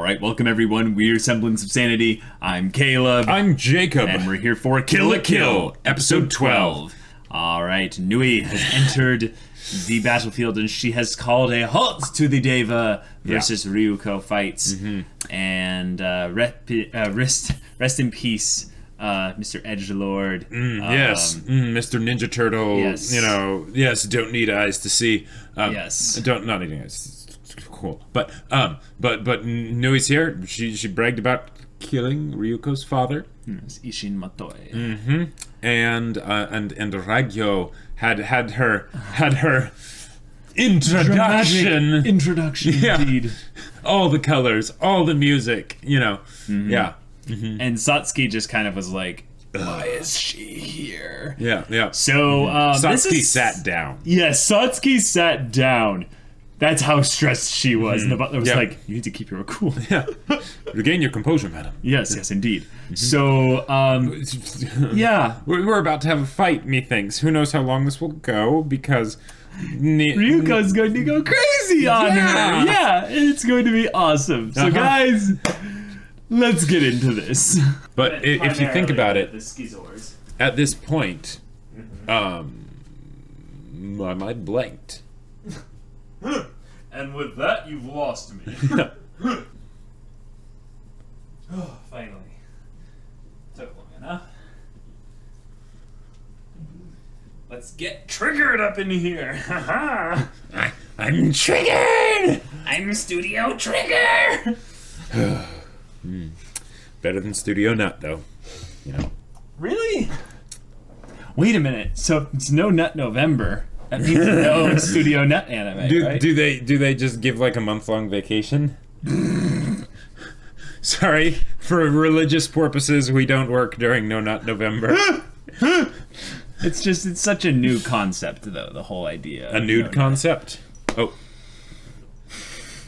Alright, welcome everyone. We're Semblance of Sanity. I'm Caleb. I'm Jacob. And we're here for Kill a Kill, episode 12. Alright, Nui has entered the battlefield and she has called a halt to the Deva versus Ryuko fights. And rest in peace, Mr. Edgelord. Yes, Mr. Ninja Turtle. Yes. You know, yes, don't need eyes to see. Yes. Not needing eyes. Cool. But Nui's here. She bragged about killing Ryuko's father. Yes, Ishin Matoi. And Ragyo had her introduction. Introduction, indeed. All the colors, all the music, you know. Yeah. And Satsuki just kind of was like, why is she here? Yeah. So, Satsuki sat down. Yes, Satsuki sat down. That's how stressed she was. And the butler was like, you need to keep your cool. Yeah. Regain your composure, madam. Yes, indeed. So, yeah. We're about to have a fight, methinks. Who knows how long this will go, because... Ryuko's going to go crazy on her. Yeah, it's going to be awesome. So, guys, let's get into this. But if you think about it, the schizors. at this point, my mind blanked. And with that, you've lost me. Oh, finally. Took long enough. Let's get triggered up in here. I'm triggered! I'm Studio Trigger! Better than Studio Nut, though. You know. Really? Wait a minute. So it's no Nut November. That means no Studio Nut anime, right? Do they just give like a month-long vacation? Sorry, for religious purposes, we don't work during No Nut November. It's such a new concept, though, the whole idea. A nude concept? Oh.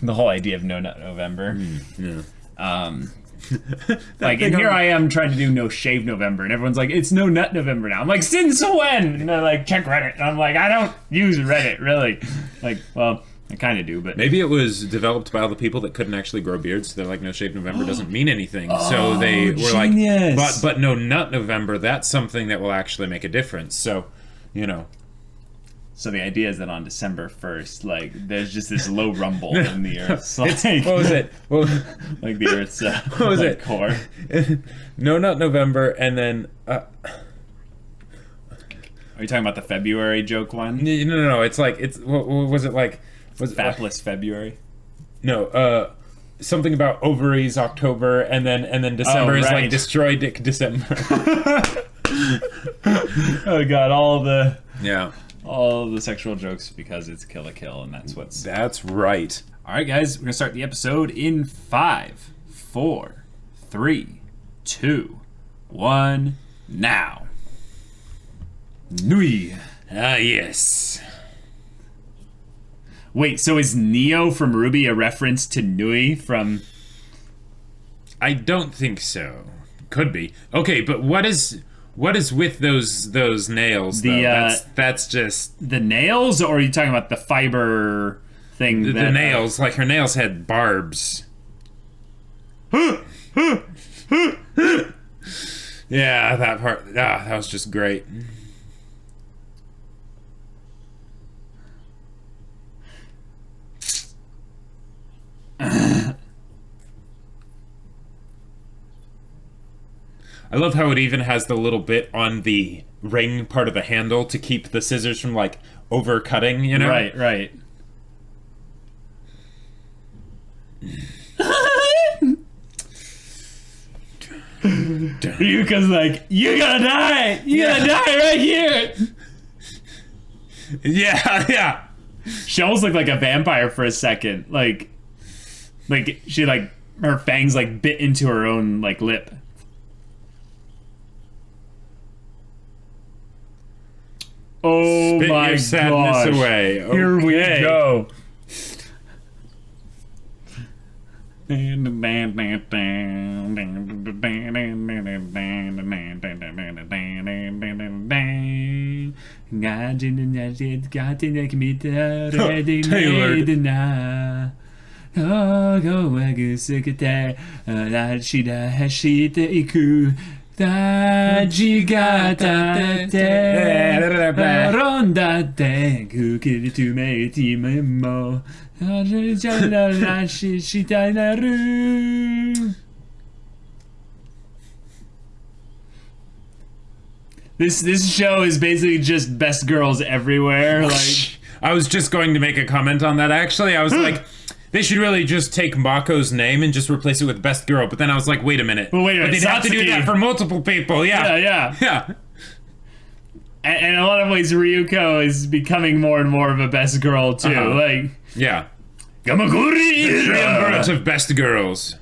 The whole idea of No Nut November. Yeah. Like, and here I am trying to do No Shave November, and everyone's like, it's No Nut November now. I'm like, since when? And they're like, check Reddit. And I'm like, I don't use Reddit, really. Like, well, I kind of do, but... Maybe it was developed by all the people that couldn't actually grow beards, so they're like, No Shave November doesn't mean anything. So they were genius. like, but No Nut November, that's something that will actually make a difference. So, you know. So the idea is that on December 1st, like, there's just this low rumble in the Earth's, like, What was it? like the Earth's what was it? core. No Nut November, and then... Are you talking about the February joke one? No. It's like, what was it like? Was it Fapless February? No, something about ovaries October, and then December is like destroy Dick December. Oh god, all the sexual jokes because it's Kill a Kill, and that's right. Alright guys, we're gonna start the episode in 5, 4, 3, 2, 1, now. Nui. Ah, yes. Wait, so is Neo from Ruby a reference to Nui from... I don't think so. Could be. Okay, but what is with those nails, though? That's just... The nails, or are you talking about the fiber thing? The nails, like her nails had barbs. Yeah, that part, that was just great. I love how it even has the little bit on the ring part of the handle to keep the scissors from, like, over-cutting, you know? Right. Ryuko's like, you gotta die! You gotta die right here! Yeah. She almost looked like a vampire for a second. Like she, like, her fangs, like, bit into her own, like, lip. Oh Spit my your sadness gosh. away. Okay. Here we go. Oh, go wagusukete, Rashida hashite iku, Tajigata te, Rondate, Kukiritu meiti memo, Shita naru. This show is basically just best girls everywhere. Like, I was just going to make a comment on that. Actually, I was like, they should really just take Mako's name and just replace it with best girl. But then I was like, wait a minute. Well, wait a minute. But they'd have to do that for multiple people. Yeah. And in a lot of ways, Ryuko is becoming more and more of a best girl too. Like, yeah. Gamaguri, The triumvirate of best girls.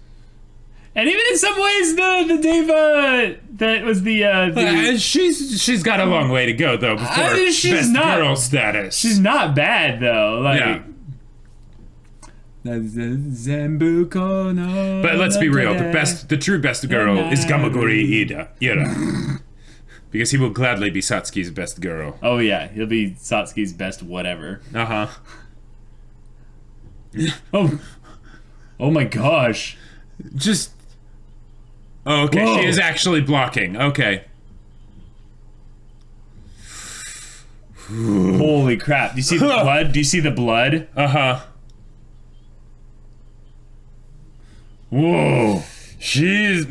And even in some ways, the Deva that was the she's got a long way to go though before best girl status. She's not bad though. Like, yeah. But let's be real. The true best girl is Gamaguri Ira. Because he will gladly be Satsuki's best girl. Oh yeah, he'll be Satsuki's best whatever. Oh my gosh. Just. Oh, okay, whoa. She is actually blocking. Okay. Holy crap. Do you see the blood? Do you see the blood? Whoa. She's...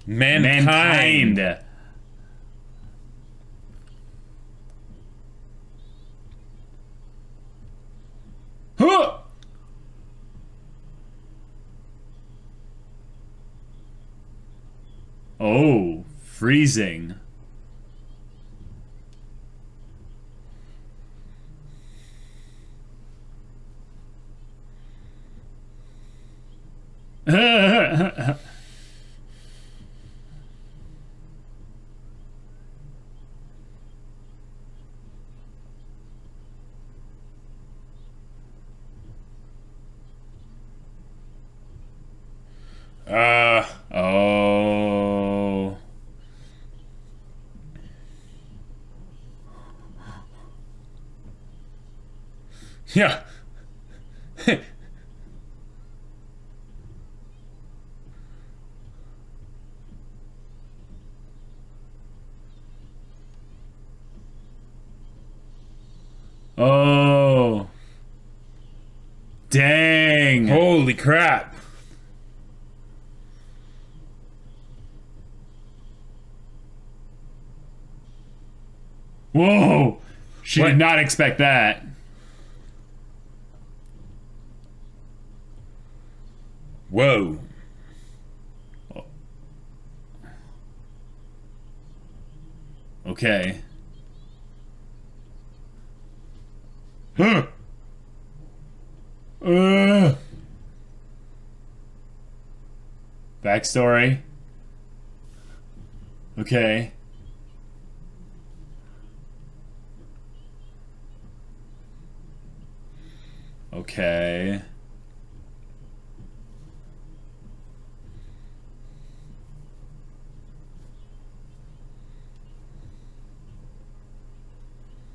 Mankind. Huh. Oh, freezing. Oh. Yeah. Oh. Dang. Holy crap. Whoa! She did not expect that. Whoa. Okay. Huh. Backstory. Okay. Okay.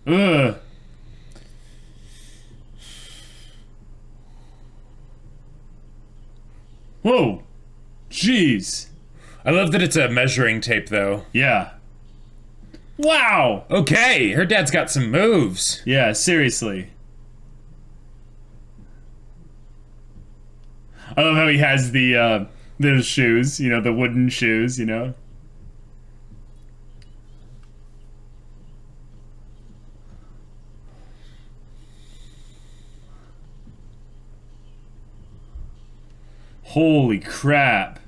Ugh. Whoa. Jeez. I love that it's a measuring tape, though. Yeah. Wow. Okay, her dad's got some moves. Yeah, seriously. I love how he has the shoes, you know, the wooden shoes, you know. Holy crap.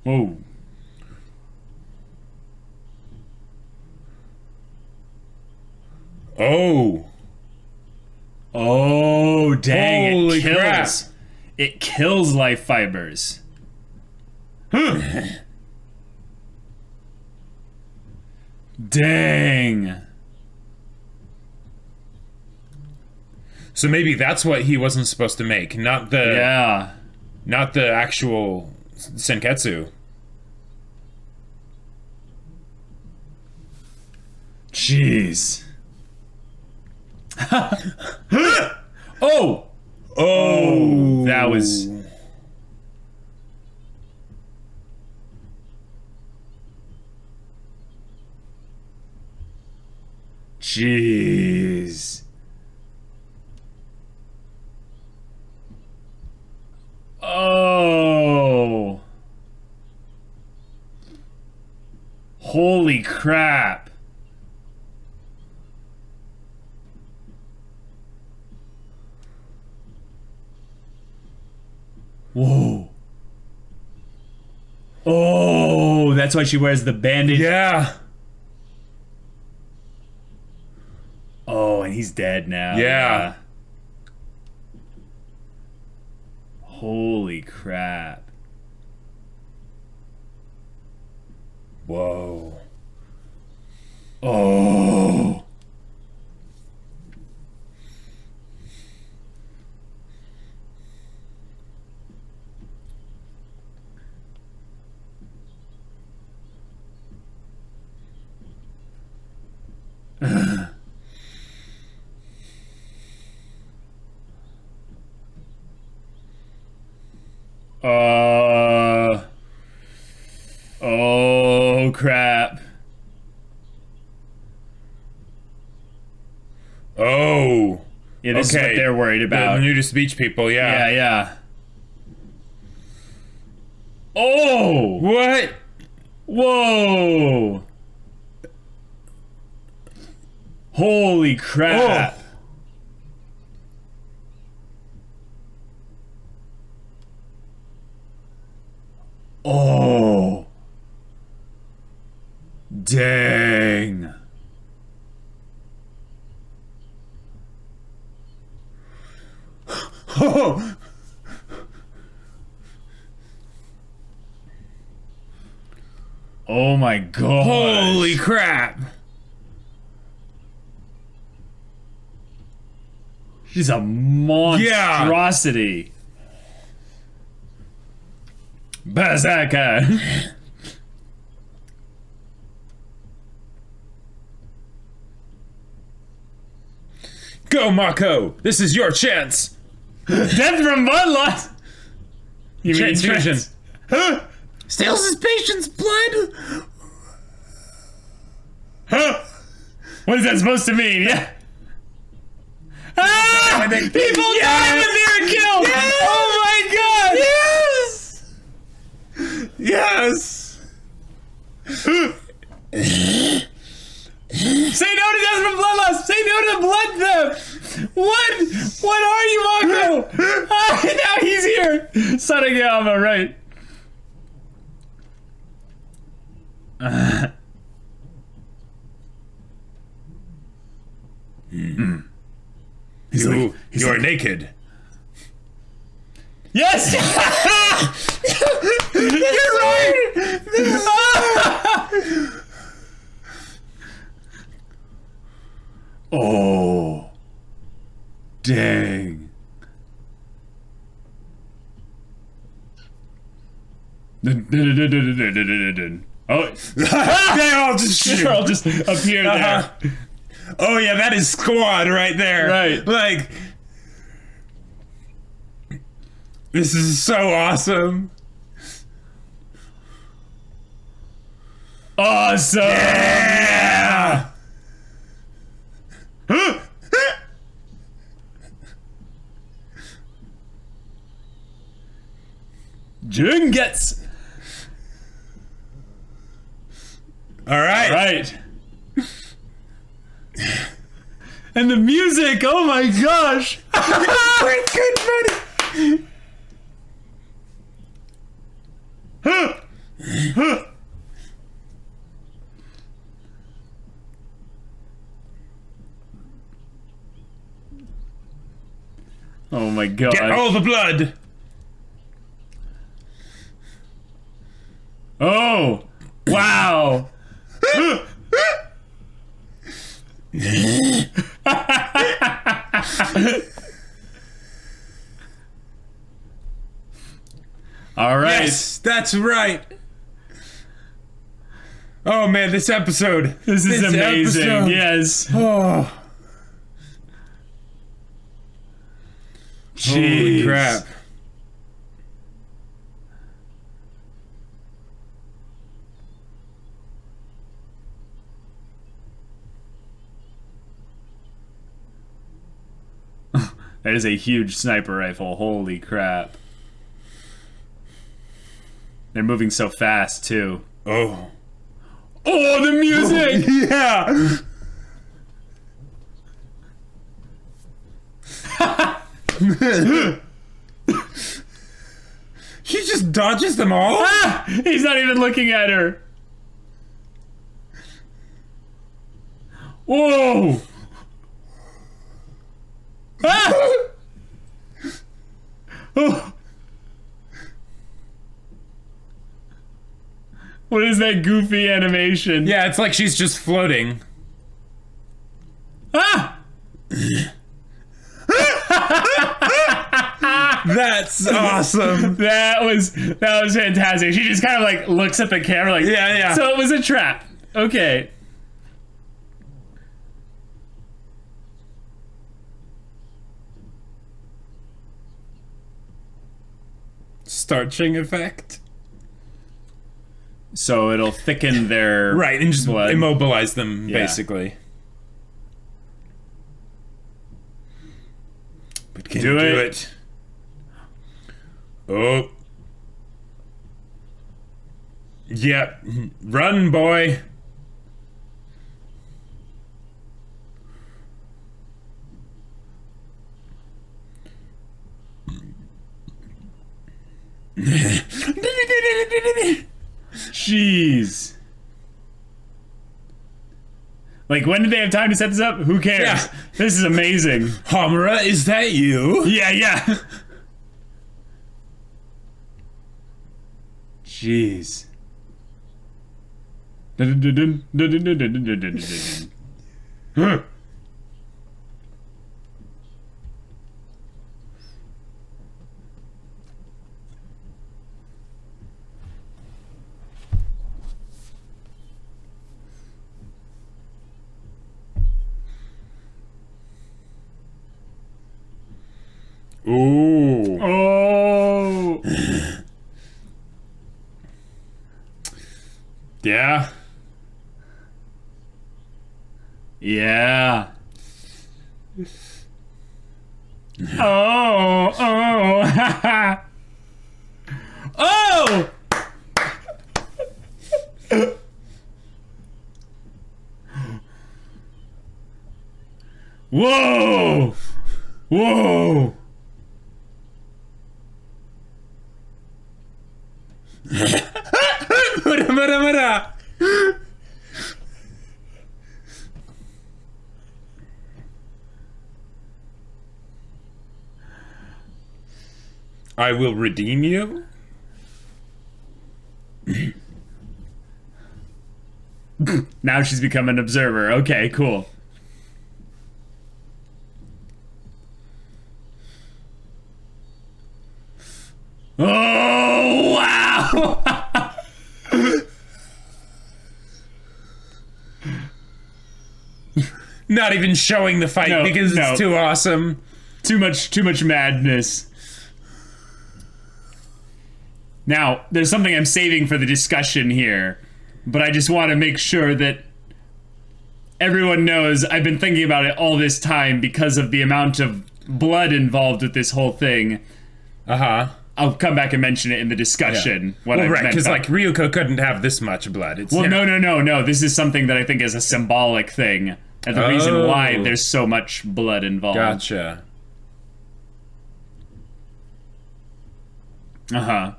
Whoa. Oh. Oh, dang. Holy it kills. Crap. It kills life fibers. Dang. So maybe that's what he wasn't supposed to make, not the not the actual Senketsu. Jeez. Oh! Oh! That was... Jeez. Oh. Holy crap. Whoa. Oh, that's why she wears the bandage. Yeah. Oh, and he's dead now. Yeah. Holy crap. Whoa. Oh. Oh crap. Oh. Yeah, this is what they're worried about. The nudist beach people, yeah. Yeah, yeah. Oh! What? Whoa! Holy crap. Oh. Dang. Oh. Oh my god. Holy crap. She's a monstrosity. Berserker. Go, Mako! This is your chance! Death from bloodlust! You mean Transfusion. Huh? Steals his patient's blood? Huh? What is that supposed to mean? Yeah. Ah! People die when they're killed! Yes! Oh my god! Yes! Say no to death from bloodlust! Say no to blood theft! What? What are you, Mako? Ah, now he's here! Sanagama, right. You are naked. Yes! You're right! Oh. Dang. Oh. They all just shoot. They'll just appear there. Oh yeah, that is squad right there. Right. Like, this is so awesome. Awesome! Yeah! Jun gets. All right. All right. And the music, oh my gosh! Great good buddy. Oh my god. Get all the blood. Oh! Wow! All right. Yes, that's right. Oh man, this episode. This is amazing. Episode. Yes. Oh. Jeez. Holy crap. That is a huge sniper rifle. Holy crap. They're moving so fast, too. Oh. Oh, the music! Yeah! He just dodges them all? Ah! He's not even looking at her. Whoa! Ah! Oh. What is that goofy animation? Yeah, it's like she's just floating. Ah! That's awesome. That was fantastic. She just kind of like looks at the camera like, Yeah. So it was a trap. Okay. Starching effect. So it'll thicken their Right, and just blood. immobilize them, Yeah. basically. But can Do you do it. it? Oh. Yep. Run, boy. Jeez. Like, when did they have time to set this up? Who cares? Yeah. This is amazing. Homura, is that you? Yeah. Jeez. Ooh. Oh. Yeah. Yeah. Oh. Oh. Whoa. Whoa. I will redeem you. Now she's become an observer. Okay, cool. Oh, wow! Not even showing the fight because it's too awesome. Too much madness. Now, there's something I'm saving for the discussion here, but I just want to make sure that everyone knows I've been thinking about it all this time because of the amount of blood involved with this whole thing. Uh-huh. I'll come back and mention it in the discussion. Well, right, because like Ryuko couldn't have this much blood. It's no. This is something that I think is a symbolic thing. And the reason why there's so much blood involved. Gotcha. Uh-huh.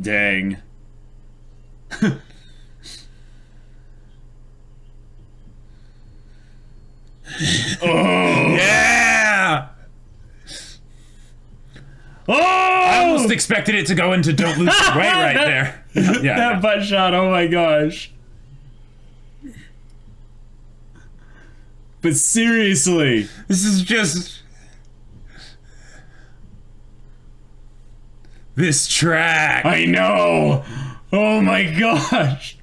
Dang. Oh! Yeah! Oh! I almost expected it to go into Don't Lose Your Way right there. Yeah. That butt shot, oh my gosh. But seriously. This is just... This track. I know. Oh my gosh.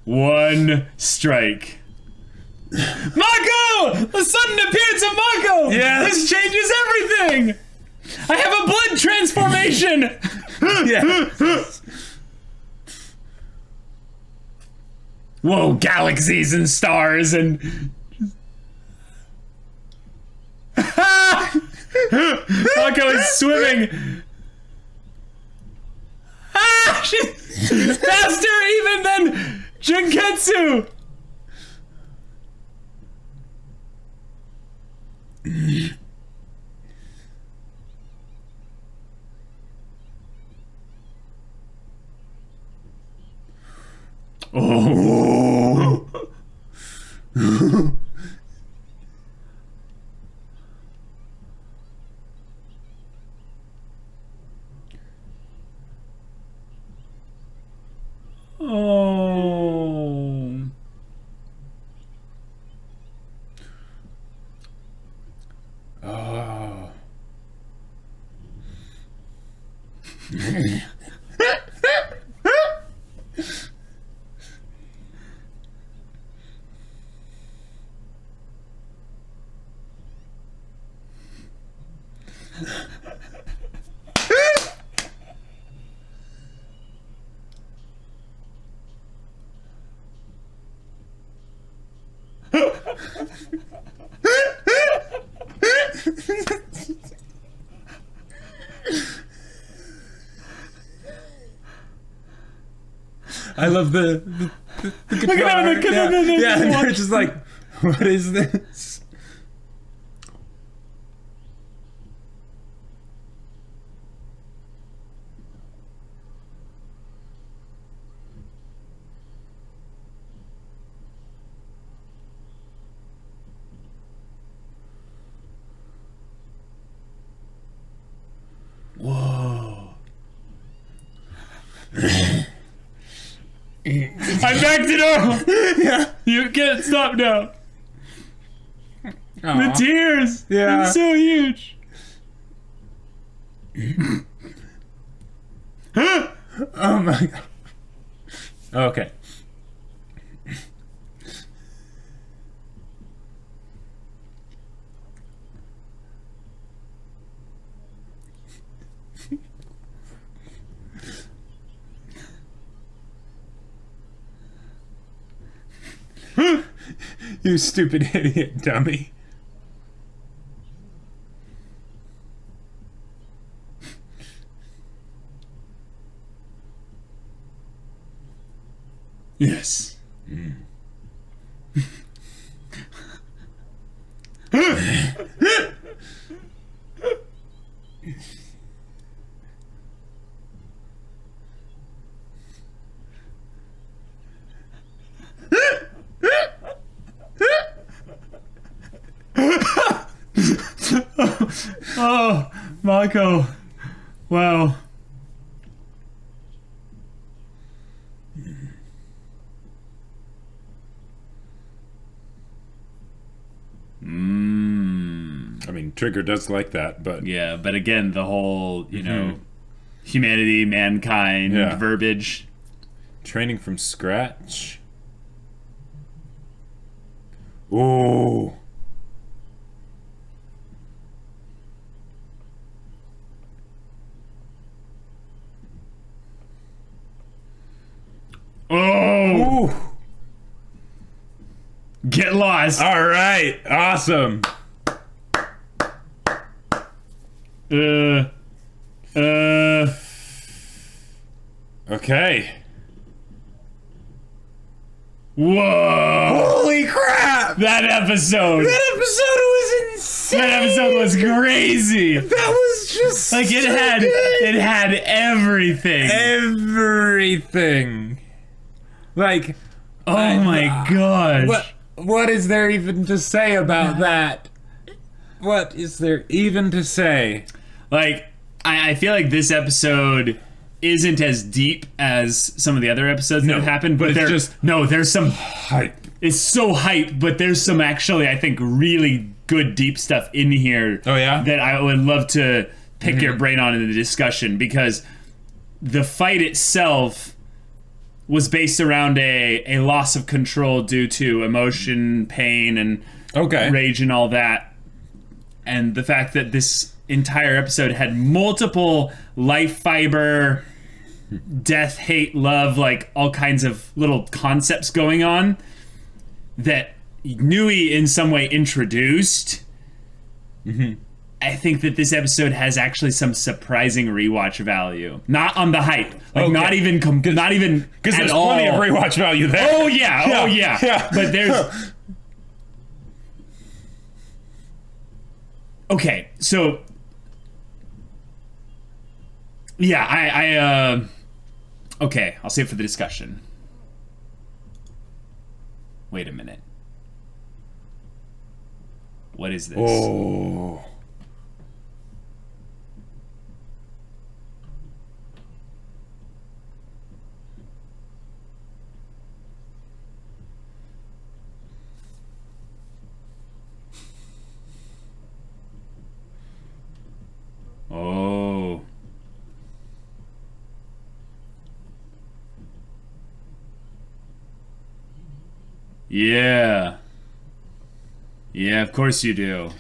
One strike. Mako! The sudden appearance of Mako! Yeah. This changes everything! I have a blood transformation! Yeah. Whoa, galaxies and stars and... Mako is swimming! She's faster even than Junketsu! Oh! Oh. Oh. I love the guitar. Look at that, Yeah, and they're just like, what is this? Whoa. I backed it up! Yeah. You can't stop now. Aw. The tears! Yeah. They're so huge. Oh my god. Okay. You stupid idiot, dummy. Yes. Oh, Mako. Wow. I mean, Trigger does like that, but Yeah, but again, the whole, you know, humanity, mankind, Yeah. verbiage. training from scratch. Oh. Oh! Ooh. Get lost. All right. Awesome. Okay. Whoa! Holy crap! That episode! That episode was insane. That episode was crazy! That was just Like it so had good. it had everything. Everything. Like, Oh my gosh. what is there even to say about that? What is there even to say? Like, I feel like this episode isn't as deep as some of the other episodes that have happened, but it's there's some Hype. it's so hype, but there's some actually I think really good deep stuff in here. Oh, yeah? That I would love to pick your brain on in the discussion, because the fight itself was based around a loss of control due to emotion, pain, and rage and all that. And the fact that this entire episode had multiple life fiber, death, hate, love, like all kinds of little concepts going on that Nui in some way introduced. I think that this episode has actually some surprising rewatch value. Not on the hype, like not even because there's plenty of rewatch value there. Oh yeah. But there's okay. So yeah, okay. I'll save it for the discussion. Wait a minute. What is this? Oh. Oh. Yeah. Yeah, of course you do.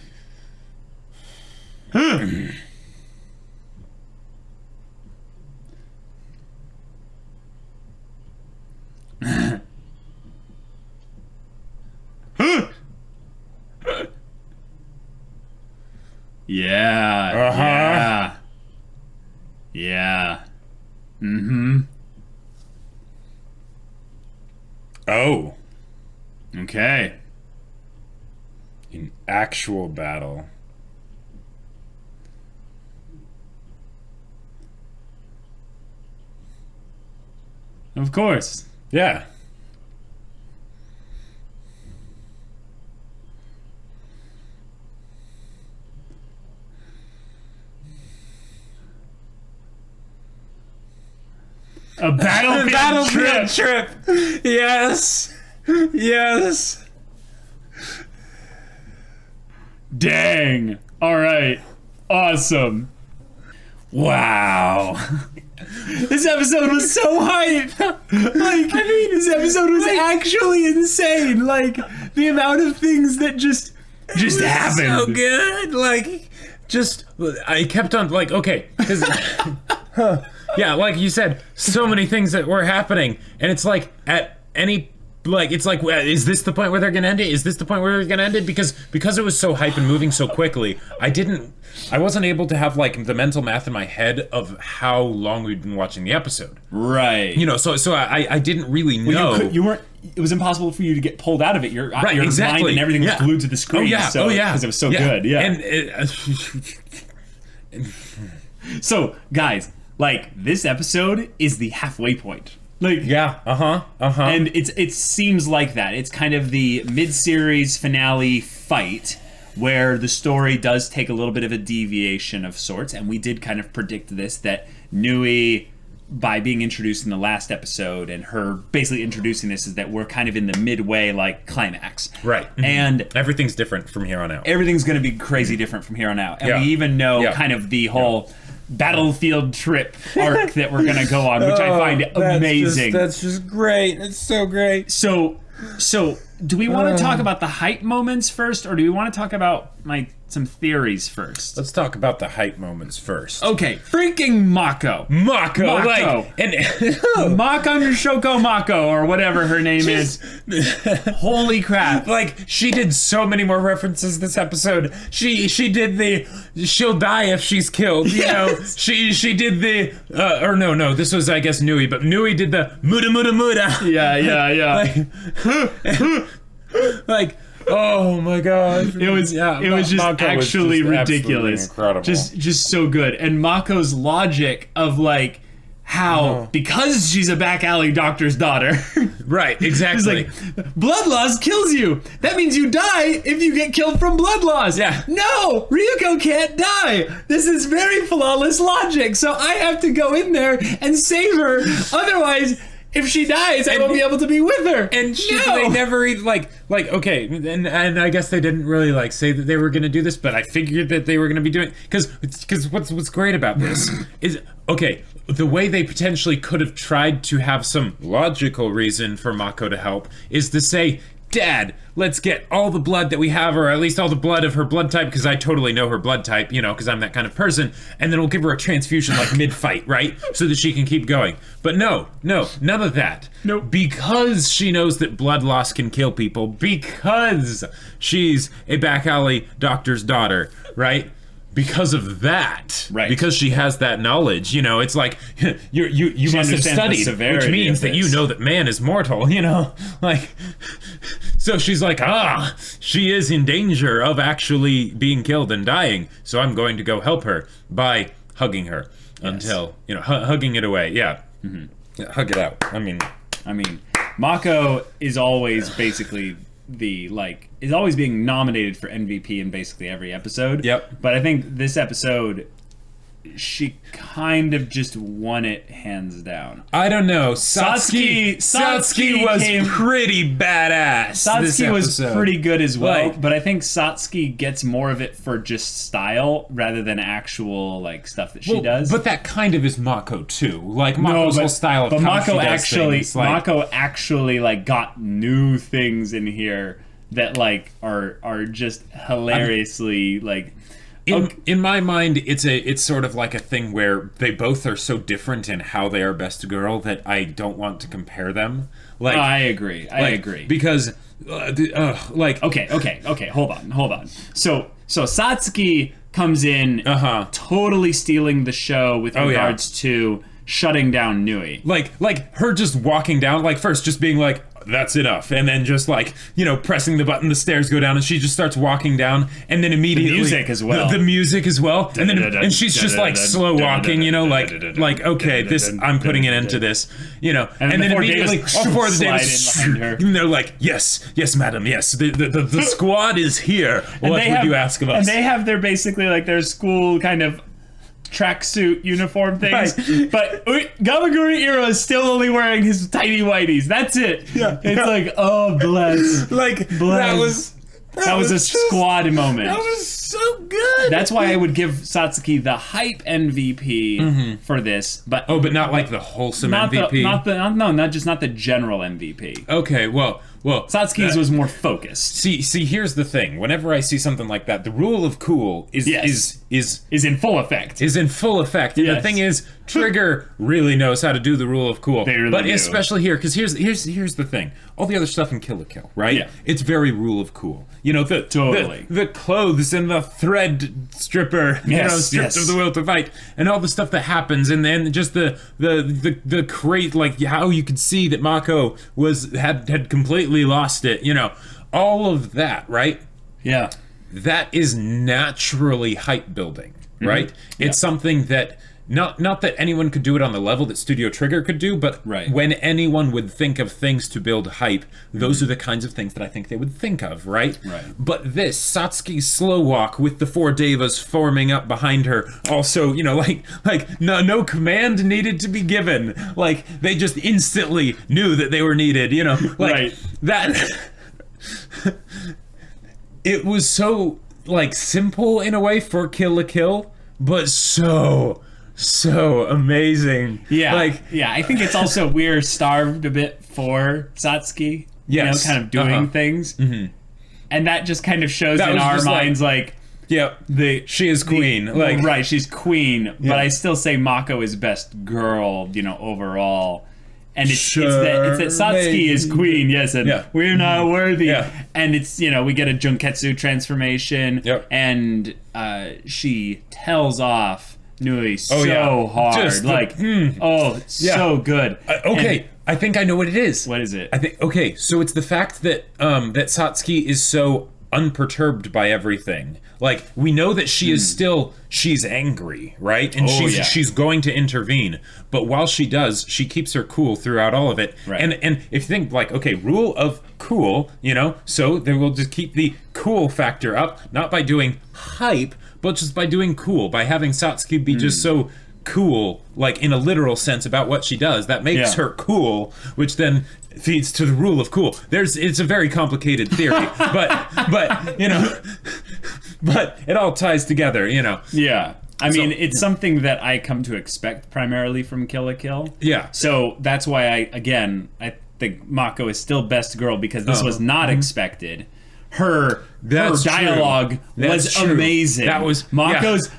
Yeah. Yeah. Oh. Okay. In actual battle. Of course. Yeah. A battlefield trip. Yes. Yes. Dang. All right. Awesome. Wow. This episode was so hype. This episode was actually insane. Like, the amount of things that just happened. So good. Like, I kept on, like, okay. Because, yeah, like you said, so many things that were happening. And it's like, at any it's like, is this the point where they're gonna end it? Is this the point where they're gonna end it? Because it was so hype and moving so quickly, I wasn't able to have like the mental math in my head of how long we'd been watching the episode. Right. You know, so I didn't really know. Well, you weren't. It was impossible for you to get pulled out of it. Your mind and everything was glued to the screen. Because it was so good. Yeah. And so, guys, like, this episode is the halfway point. Like, and it seems like that. It's kind of the mid-series finale fight where the story does take a little bit of a deviation of sorts, and we did kind of predict this, that Nui, by being introduced in the last episode, and her basically introducing this, is that we're kind of in the midway, like, climax. Right. And everything's different from here on out. Everything's going to be crazy different from here on out. And we even know kind of the whole battlefield trip arc that we're gonna go on, which I find amazing. That's just great. It's so great. So do we want to talk about the hype moments first, or do we want to talk about some theories first? Let's talk about the hype moments first. Okay, freaking Mako. Like, and Mako Shoko Mako, or whatever her name is. Holy crap. Like, she did so many more references this episode. She did the she'll die if she's killed, you know. She did the or no, this was, I guess, Nui, but Nui did the muda muda muda. Yeah. Like, oh my god. It was just Mako actually was just ridiculous. Incredible. Just so good. And Mako's logic of, like, how because she's a back alley doctor's daughter. Right, exactly. It's like, blood loss kills you. That means you die if you get killed from blood loss. Yeah. No, Ryuko can't die. This is very flawless logic. So I have to go in there and save her. Otherwise, if she dies, I won't be able to be with her. And they never even like okay, and I guess they didn't really like say that they were gonna do this, but I figured that they were gonna be doing because what's great about this is okay, the way they potentially could have tried to have some logical reason for Mako to help is to say, Dad, let's get all the blood that we have, or at least all the blood of her blood type, because I totally know her blood type, you know, because I'm that kind of person, and then we'll give her a transfusion like mid-fight, right? So that she can keep going. But no, none of that. Nope. Because she knows that blood loss can kill people, because she's a back alley doctor's daughter, right? Because of that, right? Because she has that knowledge, you know. It's like you must have studied, which means that you know that man is mortal, you know. Like, so she's like, she is in danger of actually being killed and dying. So I'm going to go help her by hugging her until hugging it away. Yeah, hug it out. I mean, Mako is always basically is always being nominated for MVP in basically every episode. Yep. But I think this episode, she kind of just won it hands down. I don't know. Satsuki was pretty badass. Satsuki was pretty good as well, but I think Satsuki gets more of it for just style rather than actual stuff that she does. But that kind of is Mako too. Like Mako's whole style of how Mako she does things. Mako actually got new things in here that are just hilariously In my mind, it's sort of like a thing where they both are so different in how they are best girl that I don't want to compare them. I agree. I agree because okay, hold on. So Satsuki comes in, totally stealing the show with regards to shutting down Nui. Like her just walking down, first just being like, that's enough, and then just pressing the button, the stairs go down, and she just starts walking down, and then immediately the music as well, and then and she's just slow walking, you know, okay, this I'm putting an end to this, you know, and then immediately all four of the Davis and they're like, yes, madam, yes, the squad is here. What would you ask of us? And they have their basically their school kind of tracksuit uniform things, right. But Gamaguri Iro is still only wearing his tiny whities. That's it. Yeah, it's oh bless, bless. That was a squad moment. That was so good. That's why I would give Satsuki the hype MVP for this, but not the wholesome MVP. Not the general MVP. Okay, well, Satsuki's was more focused. See, here's the thing. Whenever I see something like that, the rule of cool is in full effect. Is in full effect. And the thing is, Trigger really knows how to do the rule of cool. They really but do. Especially here, because here's the thing. All the other stuff in Kill la Kill, right? Yeah. It's very rule of cool. You know, the clothes and the thread stripper, stripped of the will to fight, and all the stuff that happens, and then just the crate, how you could see that Mako had completely lost it, you know, all of that, right? Yeah. That is naturally hype building, right? It's something that not that anyone could do it on the level that Studio Trigger could do, but when anyone would think of things to build hype, those are the kinds of things that I think they would think of, right? But this Satsuki's slow walk with the four devas forming up behind her, also, you know, no command needed to be given. They just instantly knew that they were needed, you know, that. It was so simple in a way for Kill la Kill, but so amazing. Yeah. I think it's also we're starved a bit for Satsuki. Yes. You know, kind of doing things. Mm-hmm. And that just kind of shows in our minds she is queen. Right, she's queen, but I still say Mako is best girl, you know, overall. And it's that Satsuki is queen, yes, and we're not worthy. Yeah. And it's, you know, we get a Junketsu transformation, and she tells off Nui hard. Just so good. Okay, I think I know what it is. What is it? I think, so it's the fact that that Satsuki is so unperturbed by everything. We know that she is she's angry, right? And she's going to intervene. But while she does, she keeps her cool throughout all of it. Right. And if you think rule of cool, you know, so they will just keep the cool factor up, not by doing hype, but just by doing cool, by having Satsuki be just so cool, like in a literal sense about what she does. That makes her cool, which then feeds to the rule of cool. It's a very complicated theory, but you know, but it all ties together, you know. Yeah. I mean, it's something that I come to expect primarily from Kill la Kill. Yeah. So that's why I think Mako is still best girl, because this was not expected. Her dialogue was amazing. That was Mako's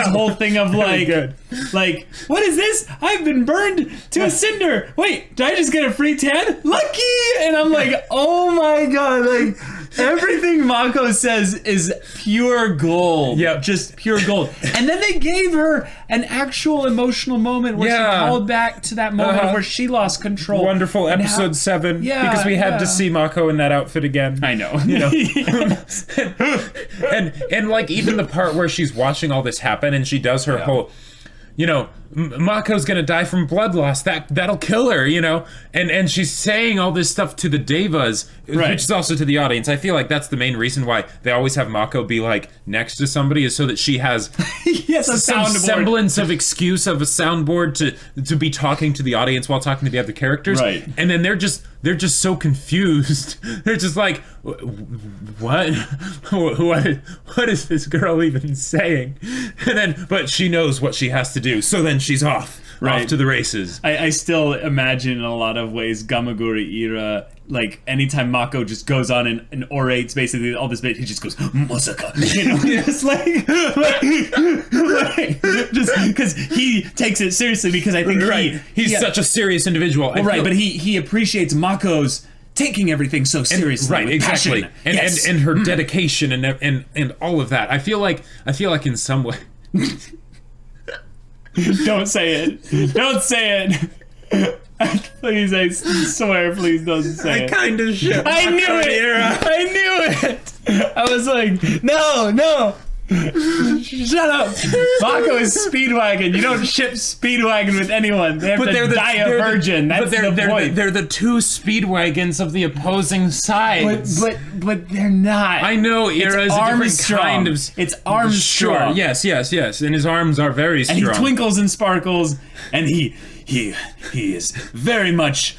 whole thing of like, what is this? I've been burned to a cinder. Wait, did I just get a free tan? Lucky! And I'm like, oh my god, like everything Mako says is pure gold. Yeah, just pure gold. And then they gave her an actual emotional moment where she called back to that moment where she lost control. Wonderful episode 7. Yeah, because we had to see Mako in that outfit again. I know. You know. and like even the part where she's watching all this happen and she does her whole, you know, Mako's gonna die from blood loss. That'll kill her, you know. And she's saying all this stuff to the devas, which is also to the audience. I feel like that's the main reason why they always have Mako be like next to somebody, is so that she has some semblance of excuse of a soundboard to be talking to the audience while talking to the other characters. Right. And then they're just so confused. They're just like, what is this girl even saying? And then, but she knows what she has to do. So then she's off to the races. I still imagine in a lot of ways Gamaguri Ira, like anytime Mako just goes on and orates basically all this bit, he just goes Mosaka, you know, just like just because he takes it seriously, because I think he's such a serious individual. But he appreciates Mako's taking everything so seriously, exactly, and her dedication and all of that. I feel like in some way. Don't say it. Don't say it. Please, I swear, please don't say it. I kind of should. I knew it. I was like, no. Shut up. Mako is Speedwagon. You don't ship Speedwagon with anyone. They have to die a virgin. That's the point. They're the two Speedwagons of the opposing sides. But they're not. I know Ira is a different kind of... It's Armstrong. Yes. And his arms are very strong. And he twinkles and sparkles, and he is very much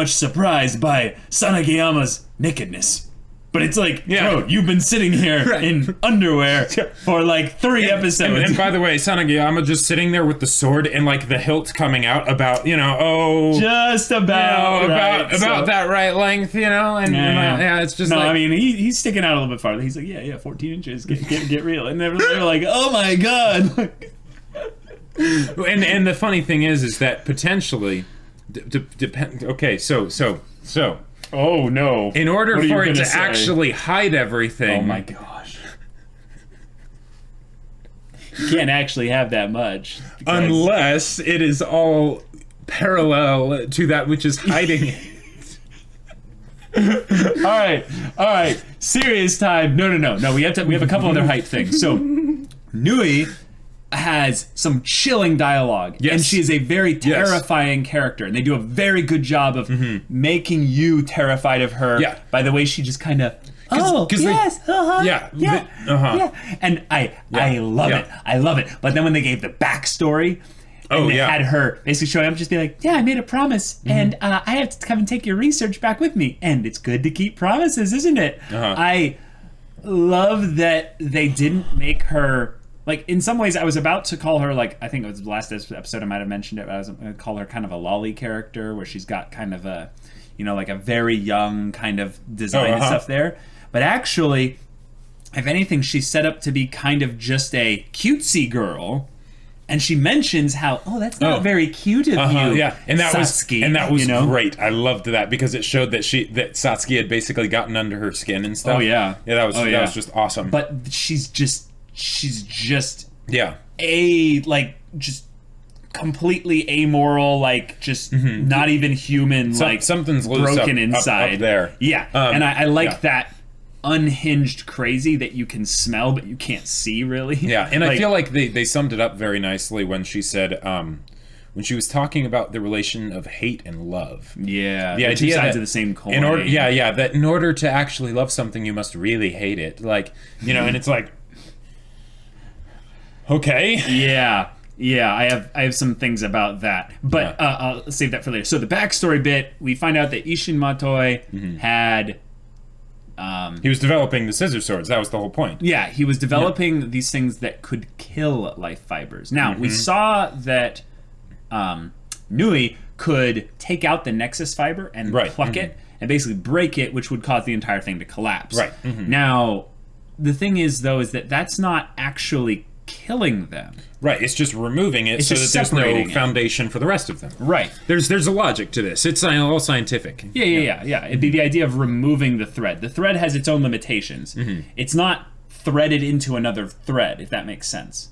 surprised by Sanagiyama's nakedness. But it's like, bro, you've been sitting here in underwear for like 3 episodes. And by the way, Sanagiyama just sitting there with the sword and like the hilt coming out about, you know, just about that right length, you know, and it's just I mean, he's sticking out a little bit farther. He's like, 14 inches, get real, and they're like, oh my god. And the funny thing is that potentially, depend. Okay, so. Oh no! In order for it to actually hide everything... Oh my gosh. You can't actually have that much. Unless it is all parallel to that which is hiding it. All right. Serious time. No. We have a couple other height things. So, Nui has some chilling dialogue, and she is a very terrifying character, and they do a very good job of making you terrified of her by the way she just kind of and I love it. But then when they gave the backstory and they had her basically showing up, just be like, I made a promise, and I have to come and take your research back with me, and it's good to keep promises, isn't it? I love that they didn't make her... Like, in some ways, I was about to call her, like, I think it was the last episode I might have mentioned it, but I was going to call her kind of a lolly character, where she's got kind of a, you know, like a very young kind of design and stuff there. But actually, if anything, she's set up to be kind of just a cutesy girl. And she mentions how, that's not very cute of you, and that Satsuki, was great. I loved that, because it showed that Satsuki had basically gotten under her skin and stuff. That was just awesome. But she's just just completely amoral, like just not even human, like something's broken inside up there. And I like that unhinged crazy that you can smell but you can't see really. And like, I feel like they summed it up very nicely when she said when she was talking about the relation of hate and love. The idea two sides of the same coin. That in order to actually love something, you must really hate it. Like, you know, and it's like, okay. Yeah, I have some things about that, but I'll save that for later. So the backstory bit, we find out that Ishin Matoi had. He was developing the scissor swords. That was the whole point. Yeah, he was developing these things that could kill life fibers. Now we saw that Nui could take out the nexus fiber and pluck it and basically break it, which would cause the entire thing to collapse. Right. Now, the thing is, though, is that that's not actually killing them. Right, it's just removing it so that there's no foundation for the rest of them. Right. There's a logic to this. It's all scientific. Yeah. It'd be the idea of removing the thread. The thread has its own limitations. It's not threaded into another thread, if that makes sense.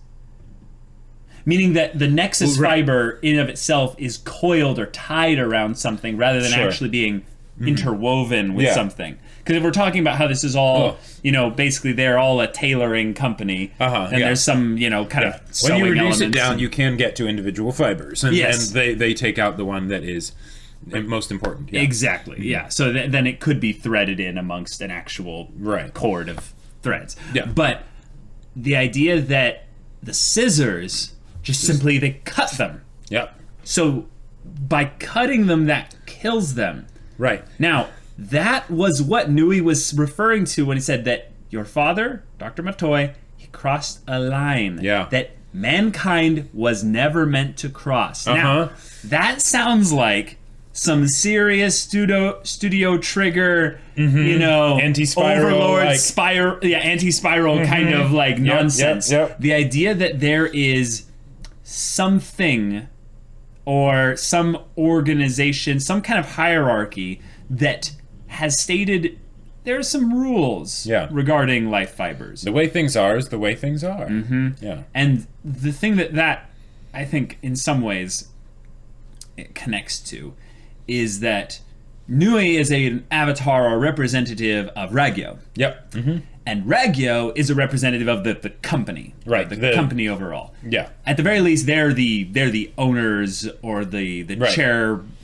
Meaning that the nexus fiber in of itself is coiled or tied around something rather than actually being interwoven with something. Because if we're talking about how this is all, basically they're all a tailoring company, and there's some, kind of sewing when you reduce elements. it down, you can get to individual fibers, and they take out the one that is most important. Yeah. Exactly, yeah. So then it could be threaded in amongst an actual cord of threads. Yeah. But the idea that the scissors just simply, they cut them. Yep. So by cutting them, that kills them. Right. Now, that was what Nui was referring to when he said that your father, Dr. Matoi, he crossed a line that mankind was never meant to cross. Now, that sounds like some serious studio trigger, anti-spiral, overlord, like... anti-spiral kind of like nonsense. Yep. The idea that there is something or some organization, some kind of hierarchy that has stated there's some rules regarding life fibers. The way things are is the way things are. Yeah. And the thing that I think in some ways it connects to is that Nui is an avatar or representative of Ragyo. Yep. And Ragyo is a representative of the company. Right. The company overall. Yeah. At the very least, they're the owners or the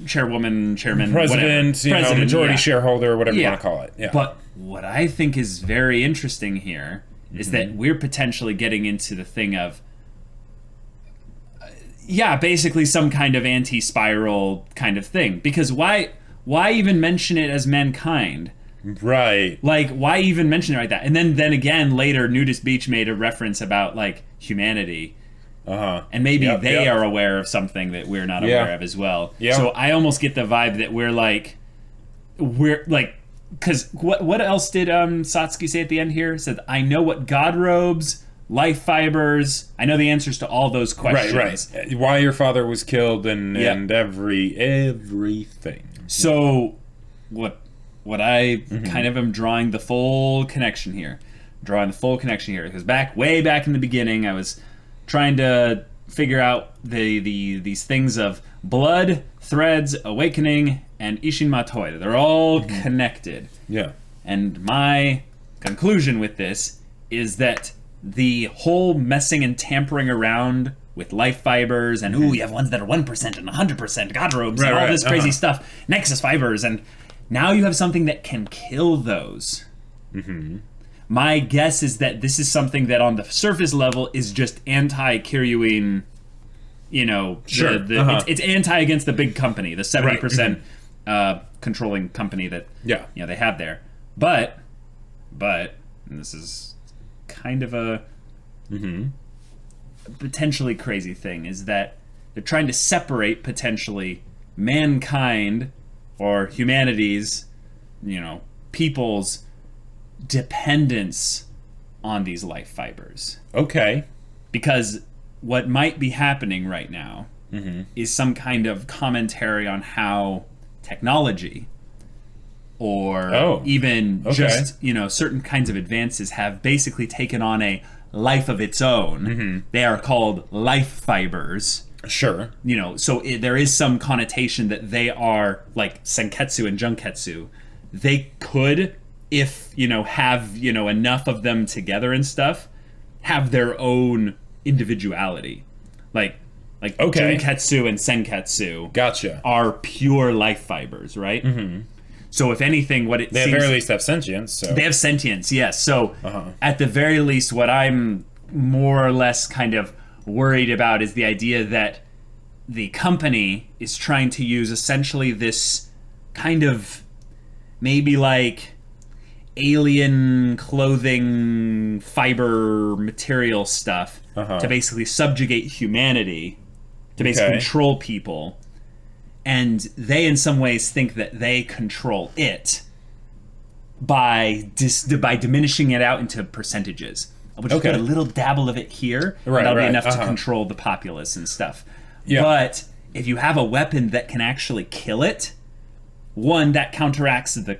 chairwoman, chairman, president, president, majority shareholder, whatever you want to call it. Yeah. But what I think is very interesting here is that we're potentially getting into the thing of basically some kind of anti-spiral kind of thing. Because why even mention it as mankind? Right. Like, why even mention it like that? And then again, later, Nudist Beach made a reference about, like, humanity. And maybe they are aware of something that we're not aware of as well. So I almost get the vibe that we're like, because what else did Satsuki say at the end here? It said, I know what God robes, life fibers, I know the answers to all those questions. Right. Why your father was killed and everything. So what I kind of am drawing the full connection here. Because way back in the beginning, I was trying to figure out these things of blood, threads, awakening, and Ishin Matoi. They're all connected. Yeah. And my conclusion with this is that the whole messing and tampering around with life fibers and you have ones that are 1% and 100% God robes and all this crazy stuff, nexus fibers, and now you have something that can kill those. My guess is that this is something that on the surface level is just anti-Kiryuin, it's anti against the big company, the 70% controlling company that they have there. But and this is kind of a potentially crazy thing, is that they're trying to separate potentially mankind or humanity's, people's dependence on these life fibers. Okay. Because what might be happening right now is some kind of commentary on how technology or even just, certain kinds of advances have basically taken on a life of its own. They are called life fibers. Sure. So there is some connotation that they are like senketsu and junketsu. They could, if, have, enough of them together and stuff, have their own individuality. Like junketsu and senketsu are pure life fibers, right? So if anything, what it they seems... They at very least have sentience. So. They have sentience, yes. So at the very least, what I'm more or less kind of worried about is the idea that the company is trying to use essentially this kind of maybe like alien clothing fiber material stuff to basically subjugate humanity, to basically control people. And they in some ways think that they control it by diminishing it out into percentages. We'll just put a little dabble of it here, and that'll be enough to control the populace and stuff. Yeah. But if you have a weapon that can actually kill it, one, that counteracts the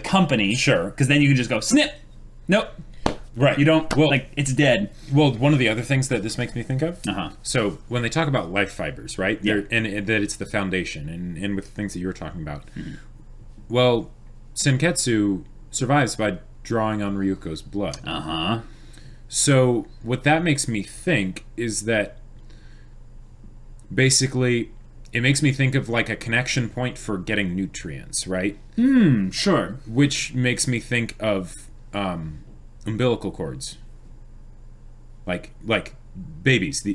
company. Sure. Because then you can just go, snip! Nope. Right. You don't, it's dead. Well, one of the other things that this makes me think of, so when they talk about life fibers, right? Yeah. And that it's the foundation, and with the things that you were talking about. Well, Senketsu survives by drawing on Ryuko's blood. So what that makes me think is that basically it makes me think of like a connection point for getting nutrients, right? Sure. Which makes me think of umbilical cords. Like babies,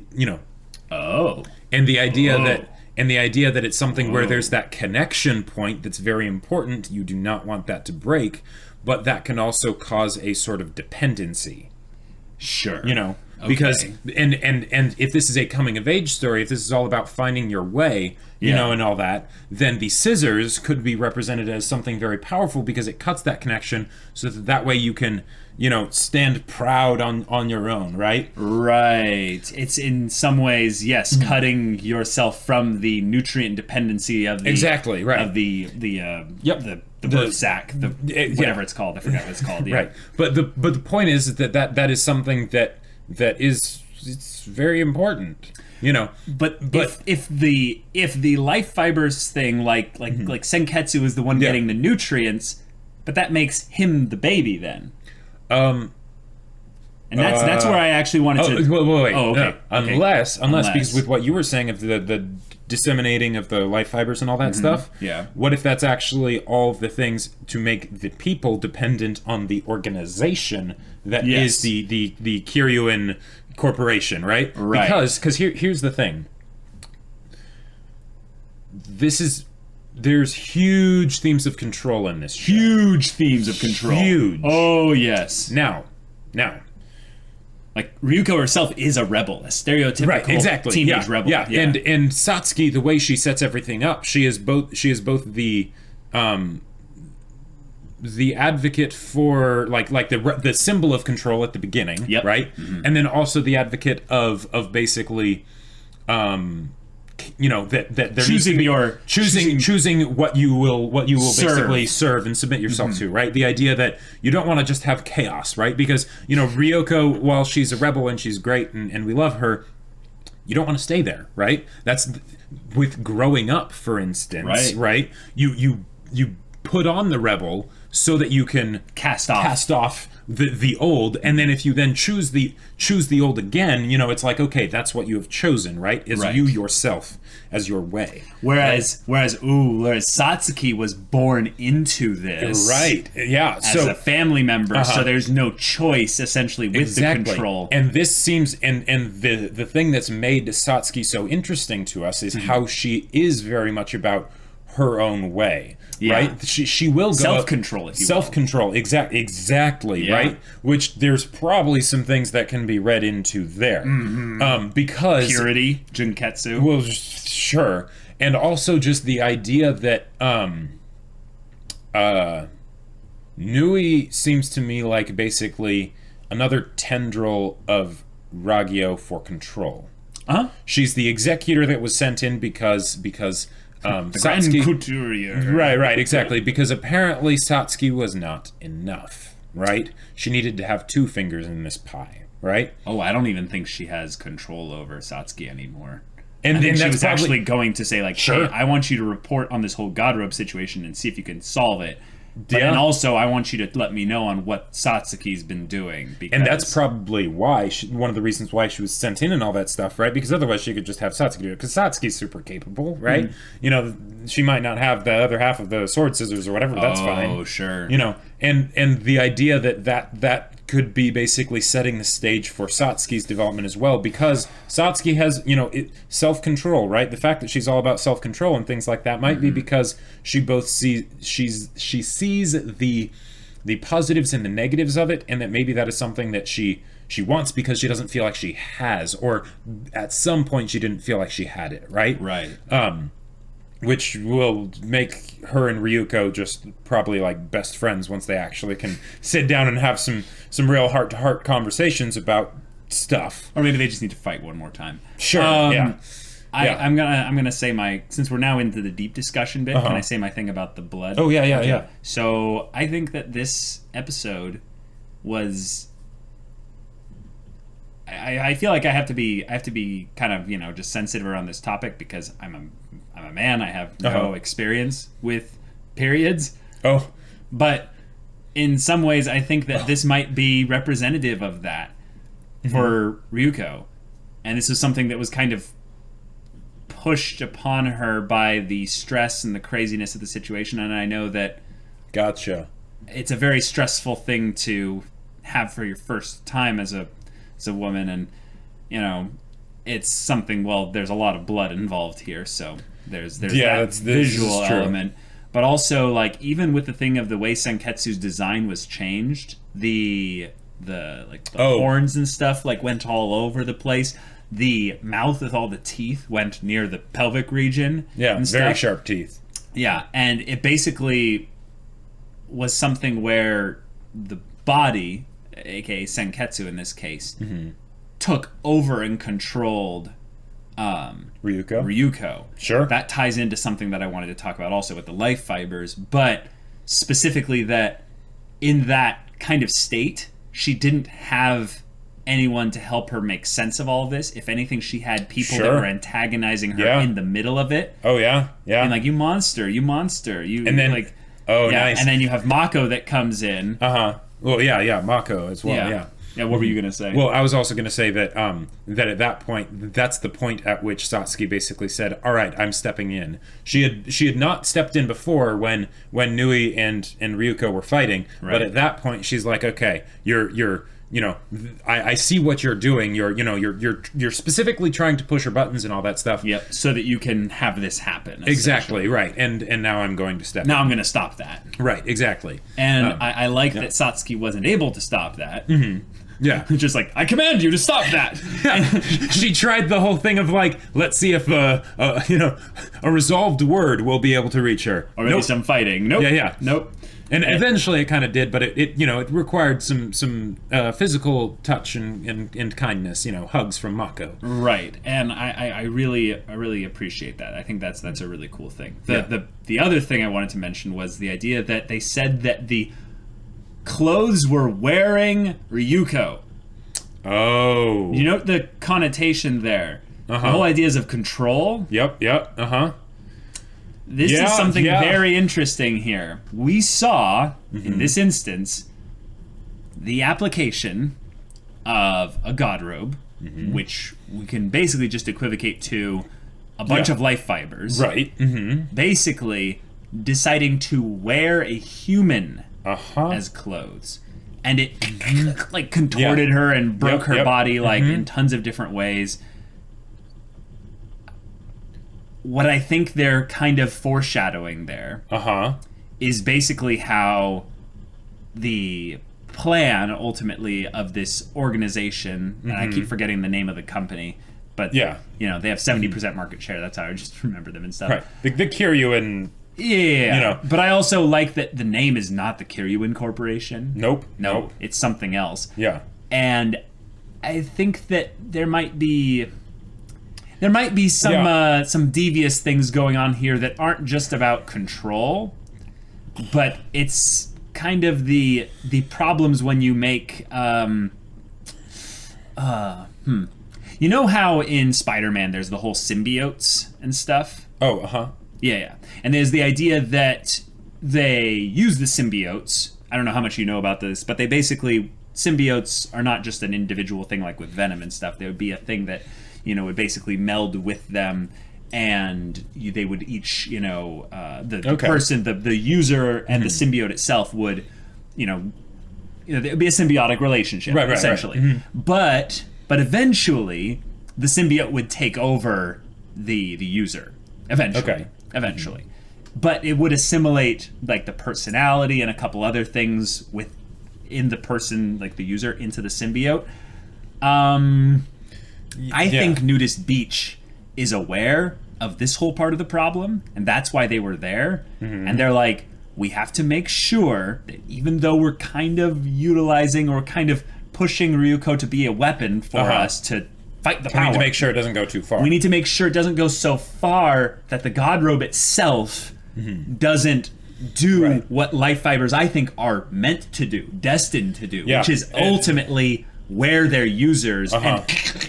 Oh. And the idea that it's something where there's that connection point that's very important. You do not want that to break, but that can also cause a sort of dependency. Sure. Because and if this is a coming of age story, if this is all about finding your way, and all that, then the scissors could be represented as something very powerful because it cuts that connection so that way you can, stand proud on your own, right? Right. It's in some ways, yes, cutting yourself from the nutrient dependency of the exactly right of the birth sac, whatever it's called. I forgot what it's called. Yeah. Right. But the point is that is something that it's very important. But if the life fibers thing, like Senketsu is the one getting the nutrients, but that makes him the baby then. And that's where I actually wanted to. Wait. Oh, okay. Unless because with what you were saying of the disseminating of the life fibers and all that stuff. Yeah. What if that's actually all of the things to make the people dependent on the organization that is the Kiryuin Corporation, right? Right. Because here's the thing. There's huge themes of control in this show. Huge themes of control. Huge. Oh, yes. Now. Like, Ryuko herself is a rebel, a stereotypical teenage rebel. Yeah. And Satsuki, the way she sets everything up, she is both the advocate for like the symbol of control at the beginning, right? And then also the advocate of basically that there choosing what you will basically serve and submit yourself to, right? The idea that you don't want to just have chaos, right? Because Ryuko, while she's a rebel and she's great and we love her, you don't want to stay there, right? That's with growing up, for instance, right? You put on the rebel so that you can cast off the old, and then if you then choose the old again, it's like, okay, that's what you have chosen, right? Is you yourself as your way. Whereas Satsuki was born into this, right? Yeah, as a family member, so there's no choice essentially with the control. And this seems, and the thing that's made Satsuki so interesting to us is how she is very much about her own way. Right, she will go self-control, if you will. Self-control, exactly, right. Which there's probably some things that can be read into there, because purity, Junketsu. Well, sure, and also just the idea that Nui seems to me like basically another tendril of Ragyo for control. She's the executor that was sent in because. Satsuki, couturier. Right, exactly. Because apparently Satsuki was not enough, right? She needed to have two fingers in this pie, right? Oh, I don't even think she has control over Satsuki anymore. And I think she that's was actually going to say, like, sure, hey, I want you to report on this whole God robe situation and see if you can solve it. And also, I want you to let me know on what Satsuki's been doing. Because... And that's probably why, one of the reasons why she was sent in and all that stuff, right? Because otherwise she could just have Satsuki do it. Because Satsuki's super capable, right? She might not have the other half of the sword scissors or whatever, but that's fine. Oh, sure. And the idea that could be basically setting the stage for Satsuki's development as well, because Satsuki has, self-control, right? The fact that she's all about self-control and things like that might be because she both sees the positives and the negatives of it, and that maybe that is something that she wants because she doesn't feel like she has, or at some point she didn't feel like she had it, right? Right. Which will make her and Ryuko just probably like best friends once they actually can sit down and have some real heart-to-heart conversations about stuff. Or maybe they just need to fight one more time. Sure. I'm gonna say since we're now into the deep discussion bit, can I say my thing about the blood? Oh yeah. So I think that this episode was. I feel like I have to be kind of just sensitive around this topic because I'm a man. I have no experience with periods. Oh, but in some ways, I think that this might be representative of that for Ryuko, and this is something that was kind of pushed upon her by the stress and the craziness of the situation. And I know that gotcha. It's a very stressful thing to have for your first time as a woman, and it's something. Well, there's a lot of blood involved here, so there's that visual element. But also, like, even with the thing of the way Senketsu's design was changed, the horns and stuff like went all over the place. The mouth with all the teeth went near the pelvic region. Yeah, and very stuff. sharp teeth. Yeah, and it basically was something where the body, aka Senketsu in this case, took over and controlled Ryuko. Sure. That ties into something that I wanted to talk about also with the life fibers, but specifically that in that kind of state, she didn't have anyone to help her make sense of all of this. If anything, she had people that were antagonizing her in the middle of it. Oh yeah. And like, you monster, and then like, nice. And then you have Mako that comes in. Well, yeah, Mako as well. Yeah, what were you gonna say? Well, I was also gonna say that that at that point, that's the point at which Satsuki basically said, "All right, I'm stepping in." She had not stepped in before when Nui and Ryuko were fighting, but at that point, she's like, "Okay, you're." I see what you're doing. You're specifically trying to push her buttons and all that stuff. Yep. So that you can have this happen. Exactly. Right. And now I'm going to step. Now I'm going to stop that. Right. Exactly. And I like that Satsuki wasn't able to stop that. Yeah. Just like, I command you to stop that. And she tried the whole thing of like, let's see if a resolved word will be able to reach her. Or maybe some fighting. Nope. Yeah. Nope. And eventually it kind of did, but it required some physical touch and kindness, hugs from Mako. Right, and I really appreciate that. I think that's a really cool thing. The other thing I wanted to mention was the idea that they said that the clothes were wearing Ryuko. Oh, you know the connotation there. The whole ideas of control. Yep. This is something very interesting here. We saw, in this instance, the application of a god robe, which we can basically just equivocate to a bunch of life fibers. Right. Basically, deciding to wear a human as clothes. And it like contorted her and broke her body like in tons of different ways. What I think they're kind of foreshadowing there is basically how the plan ultimately of this organization, and I keep forgetting the name of the company, but they have 70% market share. That's how I just remember them and stuff. Right. The Kiryuin. Yeah. But I also like that the name is not the Kiryuin Corporation. Nope. It's something else. Yeah. And I think that there might be some devious things going on here that aren't just about control, but it's kind of the problems when you make You know how in Spider-Man there's the whole symbiotes and stuff? Yeah. And there's the idea that they use the symbiotes. I don't know how much you know about this, but they basically, symbiotes are not just an individual thing like with Venom and stuff. There would be a thing that, would basically meld with them, and they would each, the person, the user and the symbiote itself would, you know, it would be a symbiotic relationship, essentially. Right. But eventually, the symbiote would take over the user. Eventually. But it would assimilate like the personality and a couple other things within the person, like the user, into the symbiote. I think Nudist Beach is aware of this whole part of the problem, and that's why they were there. And they're like, we have to make sure that even though we're kind of utilizing or kind of pushing Ryuko to be a weapon for us to fight the power. We need to make sure it doesn't go too far. We need to make sure it doesn't go so far that the God Robe itself doesn't do what life fibers, I think, are meant to do, destined to do, which is ultimately wear their users and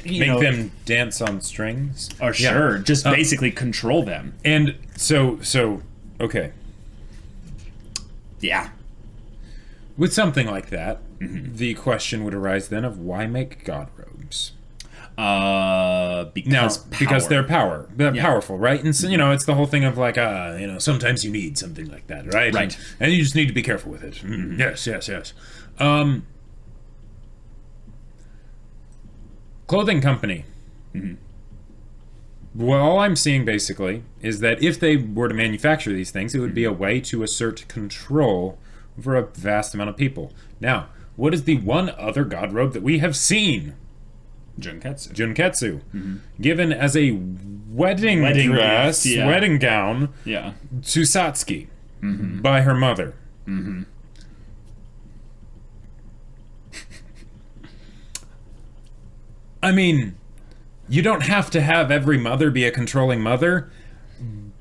make them dance on strings. Or just basically control them. And so okay. Yeah. With something like that, the question would arise then of why make God robes? Because they're powerful, right? And so, you know, it's the whole thing of like, you know, sometimes you need something like that, right? Right. And you just need to be careful with it. Yes. Clothing company. Well, all I'm seeing basically is that if they were to manufacture these things, it would be a way to assert control over a vast amount of people. Now, what is the one other god robe that we have seen? Junketsu. Given as a wedding dress, gift, wedding gown to Satsuki by her mother. I mean, you don't have to have every mother be a controlling mother,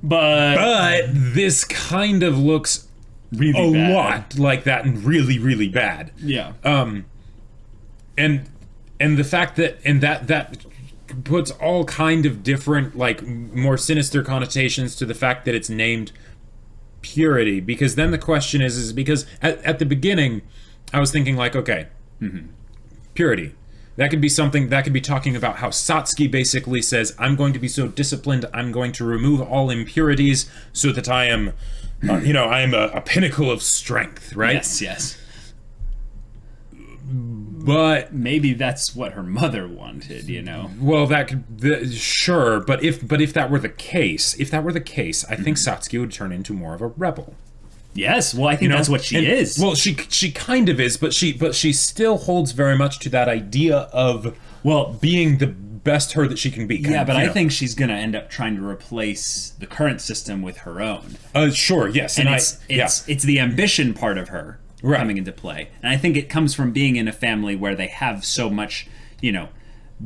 but this kind of looks really a lot like that and really, really bad. Yeah. And the fact that that puts all kind of different, like, more sinister connotations to the fact that it's named Purity, because then the question is because at the beginning I was thinking like, okay, Purity. That could be something, that could be talking about how Satsuki basically says, I'm going to be so disciplined, I'm going to remove all impurities so that I am, I am a pinnacle of strength, right? Yes. But maybe that's what her mother wanted, you know. Well, that could sure, but if that were the case, I think Satsuki would turn into more of a rebel. Yes, well, I think that's what she is. Well, she kind of is, but she still holds very much to that idea of being the best her that she can be. Yeah, but I think she's gonna end up trying to replace the current system with her own. Sure, yes, and it's the ambition part of her coming into play, and I think it comes from being in a family where they have so much,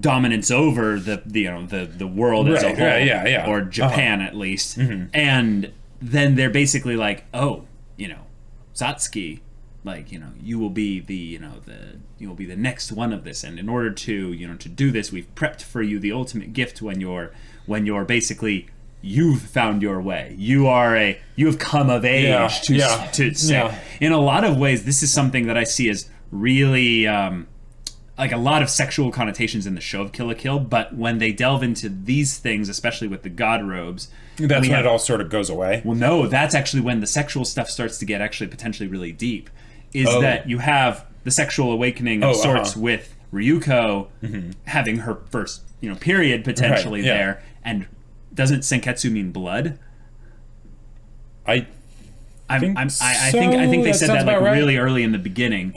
dominance over the world as a whole, or Japan at least, and then they're basically like, Satsuki, you will be you will be the next one of this, and in order to to do this, we've prepped for you the ultimate gift when you're basically you've found your way. You have come of age to say. In a lot of ways, this is something that I see as really like a lot of sexual connotations in the show of Kill la Kill, but when they delve into these things, especially with the god robes, that's when it all sort of goes away. Well, no, that's actually when the sexual stuff starts to get actually potentially really deep. That you have the sexual awakening of sorts with Ryuko having her first, period potentially there, and doesn't Senketsu mean blood? I think they said that like really early in the beginning,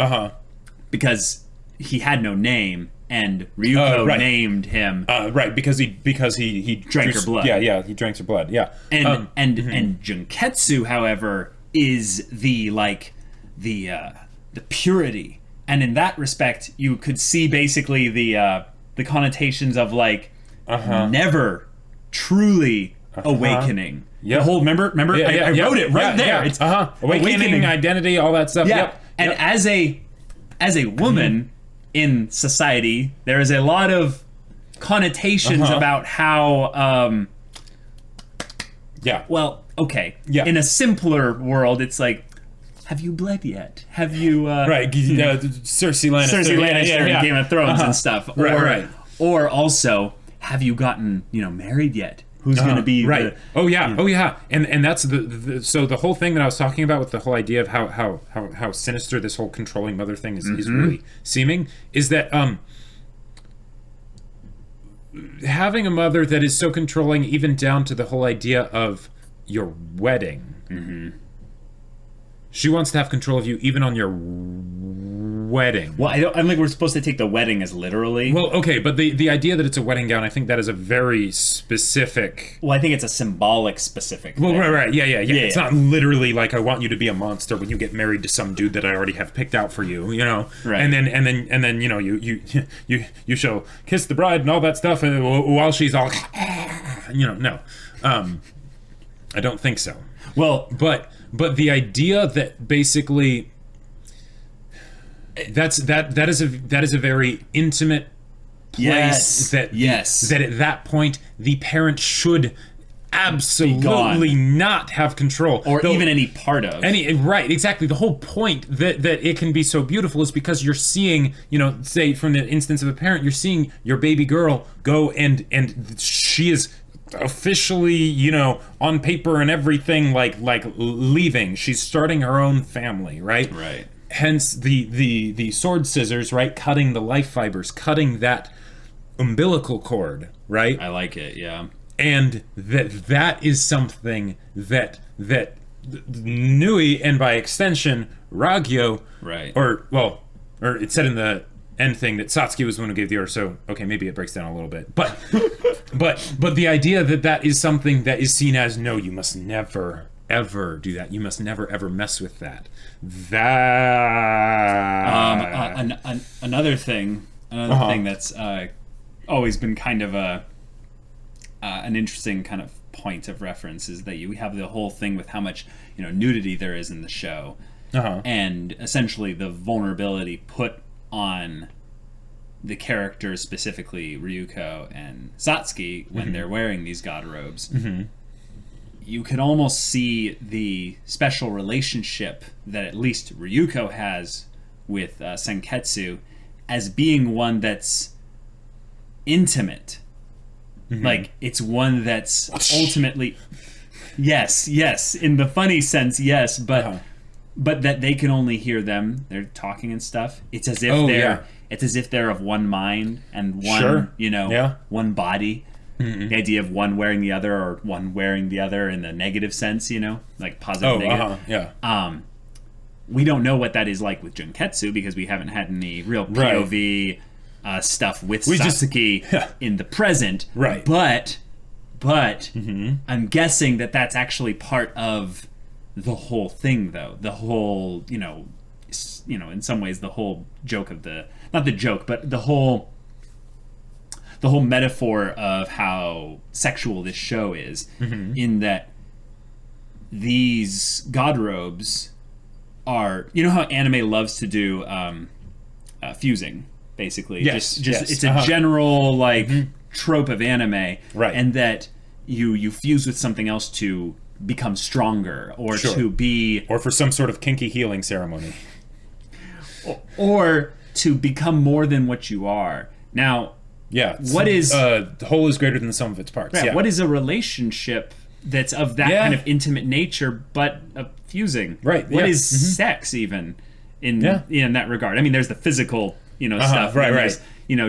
because he had no name. And Ryuko named him because he drank her blood. Yeah, he drank her blood. Yeah, and Junketsu, however, is the purity, and in that respect, you could see basically the connotations of never truly awakening. The whole remember I wrote it right there. It's awakening, identity, all that stuff. Yep. And as a woman. In society, there is a lot of connotations about how, in a simpler world, it's like, have you bled yet? Have you, Cersei Lannister in Game of Thrones and stuff. Or also, have you gotten, married yet? Who's going to be right? Oh yeah. And that's so the whole thing that I was talking about with the whole idea of how sinister this whole controlling mother thing is really seeming is that having a mother that is so controlling, even down to the whole idea of your wedding. She wants to have control of you even on your wedding. Well, I don't think we're supposed to take the wedding as literally. Well, okay, but the idea that it's a wedding gown, I think that is a very specific... Well, I think it's a symbolic specific thing. Well, right, yeah. It's not literally like I want you to be a monster when you get married to some dude that I already have picked out for you, you know? Right. And then you know, you shall kiss the bride and all that stuff while she's all... You know, no. I don't think so. Well... But the idea that basically that is a very intimate place that at that point the parent should absolutely not have control or even any part of right, exactly. The whole point that it can be so beautiful is because you're seeing, you know, say from the instance of a parent, you're seeing your baby girl go and she is officially, you know, on paper and everything, like leaving. She's starting her own family, right? Right. Hence the sword scissors, right? Cutting the life fibers, cutting that umbilical cord, right? I like it, yeah. And that is something that Nui, and by extension Ragyo, right? Or it said in the end thing that Satsuki was the one who gave the order, so okay, maybe it breaks down a little bit, but the idea that is something that is seen as, no, you must never ever do that, you must never ever mess with that. Another thing that's always been kind of an interesting kind of point of reference is that we have the whole thing with how much, you know, nudity there is in the show, and essentially the vulnerability put on the characters, specifically Ryuko and Satsuki, when they're wearing these god robes. You can almost see the special relationship that at least Ryuko has with Senketsu as being one that's intimate. Like, it's one that's ultimately... Yes, in the funny sense, yes, but that they can only hear them. They're talking and stuff. It's as if it's as if they're of one mind and one, one body. The idea of one wearing the other, or one wearing the other in the negative sense, you know, like positive, negative. We don't know what that is like with Junketsu because we haven't had any real POV stuff with Satsuki in the present. Right. But I'm guessing that that's actually part of the whole thing, though. The whole, you know, in some ways, the whole joke of not the joke, but the whole metaphor of how sexual this show is, in that these god robes are, you know how anime loves to do fusing, basically. Yes, it's a general trope of anime, right? And that you fuse with something else to become stronger, or to be, or for some sort of kinky healing ceremony, or to become more than what you are. Now, what is the whole is greater than the sum of its parts? What is a relationship that's of that kind of intimate nature, but fusing? Right. What is sex even in that regard? I mean, there's the physical, stuff. Right.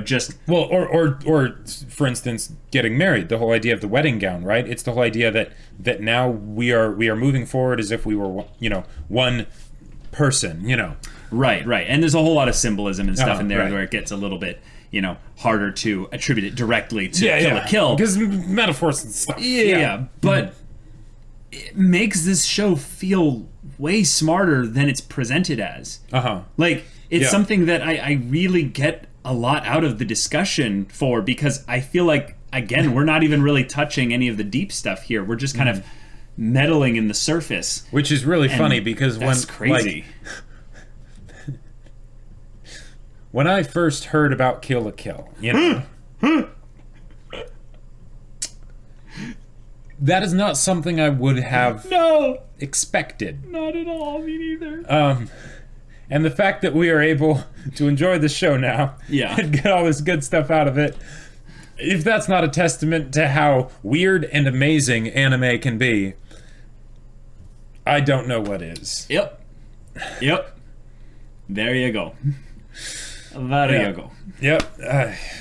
Just or for instance, getting married. The whole idea of the wedding gown, right? It's the whole idea that now we are moving forward as if we were, one person. Right. And there's a whole lot of symbolism and stuff in there where it gets a little bit, harder to attribute it directly to kill. Because metaphors and stuff. But it makes this show feel way smarter than it's presented as. Like, it's something that I really get a lot out of the discussion for, because I feel like, again, we're not even really touching any of the deep stuff here. We're just kind of meddling in the surface. Which is really funny, because that's crazy. When I first heard about Kill la Kill, that is not something I would have expected. Not at all, me neither. And the fact that we are able to enjoy the show now and get all this good stuff out of it, if that's not a testament to how weird and amazing anime can be, I don't know what is. Yep. There you go. There you go. Yep.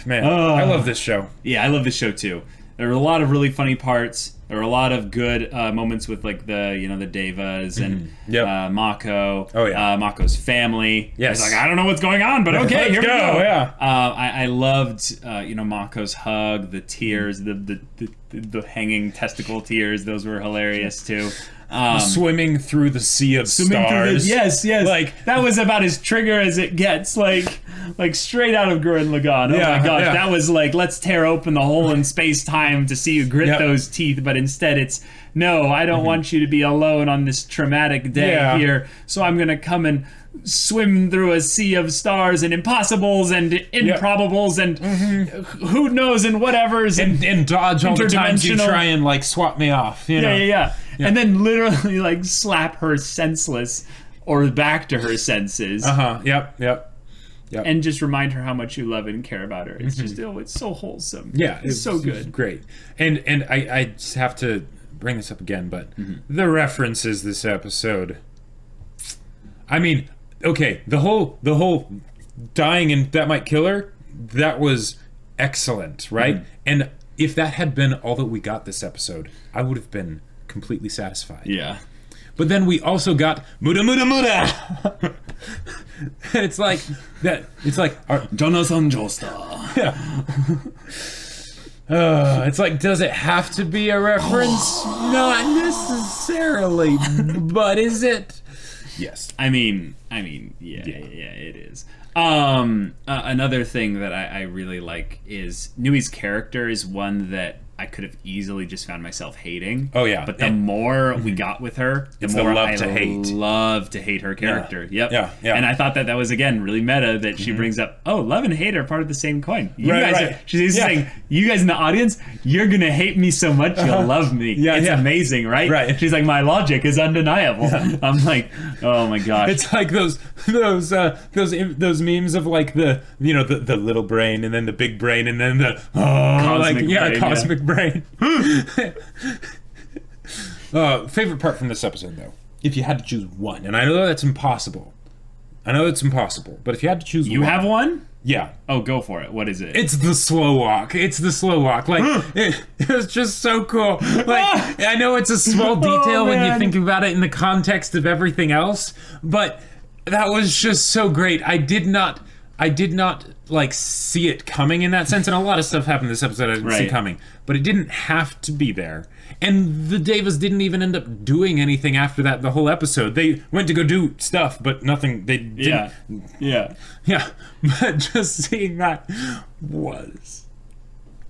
Man, I love this show. Yeah, I love this show too. There were a lot of really funny parts. There were a lot of good moments with like the devas and Mako. Oh yeah. Mako's family. Yes. It's like, I don't know what's going on, but okay, Let's here we go. Yeah. I loved Mako's hug, the tears, the hanging testicle tears. Those were hilarious too. Swimming through the sea of stars. Yes. Like that was about as trigger as it gets. Like straight out of Gurren Lagann. Oh my gosh, that was like, let's tear open the hole in space time to see you grit those teeth. But instead, it's no. I don't want you to be alone on this traumatic day here. So I'm gonna come and swim through a sea of stars and impossibles and improbables and who knows and whatevers and dodge all the times you try and like swap me off. You know? Yeah. And then literally like slap her senseless or back to her senses. Yep. And just remind her how much you love and care about her. It's just it's so wholesome. Yeah, it's so good. Great. And I just have to bring this up again, but the references this episode. I mean, okay, the whole dying and that might kill her, that was excellent, right? And if that had been all that we got this episode, I would have been completely satisfied. Yeah. But then we also got Muda Muda Muda. It's like that. It's like Jono-san Joestar. Yeah. It's like, does it have to be a reference? Not necessarily, but is it? Yes. I mean, yeah, it is. Another thing that I really like is Nui's character is one that I could have easily just found myself hating. Oh yeah. But the more we got with her, the more I love to hate her character. Yeah. Yep. Yeah. And I thought that was again really meta that she brings up. Oh, love and hate are part of the same coin. You guys are, she's saying, you guys in the audience, you're gonna hate me so much you'll love me. Yeah. It's amazing, right? Right. She's like, my logic is undeniable. Yeah. I'm like, oh my gosh. It's like those memes of like the little brain and then the big brain and then the cosmic brain. Favorite part from this episode, though, if you had to choose one, and I know that's impossible. But if you had to choose one. You have one? Yeah. Oh, go for it. What is it? It's the slow walk. Like, it was just so cool. Like, I know it's a small detail when you think about it in the context of everything else, but that was just so great. I did not like see it coming in that sense, and a lot of stuff happened in this episode I didn't see coming, but it didn't have to be there. And the Devas didn't even end up doing anything after that the whole episode. They went to go do stuff, but nothing. They didn't. Yeah. But just seeing that was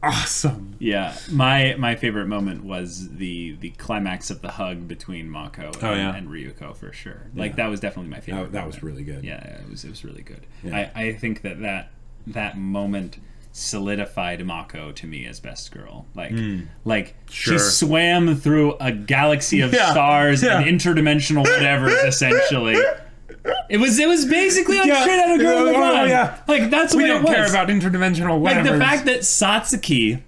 awesome. Yeah, my favorite moment was the climax of the hug between Mako and Ryuko for sure. Like that was definitely my favorite. That was really good. Yeah, it was really good. Yeah. I think that moment solidified Mako to me as best girl. She swam through a galaxy of stars and interdimensional whatever essentially. It was basically like straight out of Gurren Lagann. Like that's what it was. We don't care about interdimensional whatever. Like the fact that Satsuki.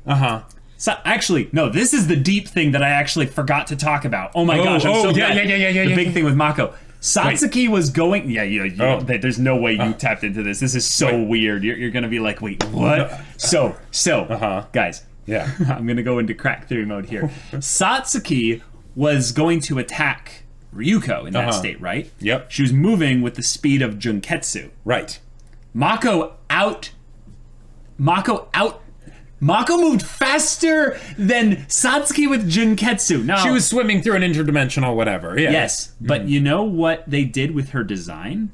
Actually, no. This is the deep thing that I actually forgot to talk about. Oh my gosh! I'm so glad. The big thing with Mako. Satsuki was going. There's no way you tapped into this. This is so weird. You're gonna be like, wait, what? So, guys. Yeah. I'm gonna go into crack theory mode here. Satsuki was going to attack Ryuko in that state, right? Yep. She was moving with the speed of Junketsu. Right. Mako moved faster than Satsuki with Junketsu. No. She was swimming through an interdimensional whatever. Yeah. Yes. But you know what they did with her design?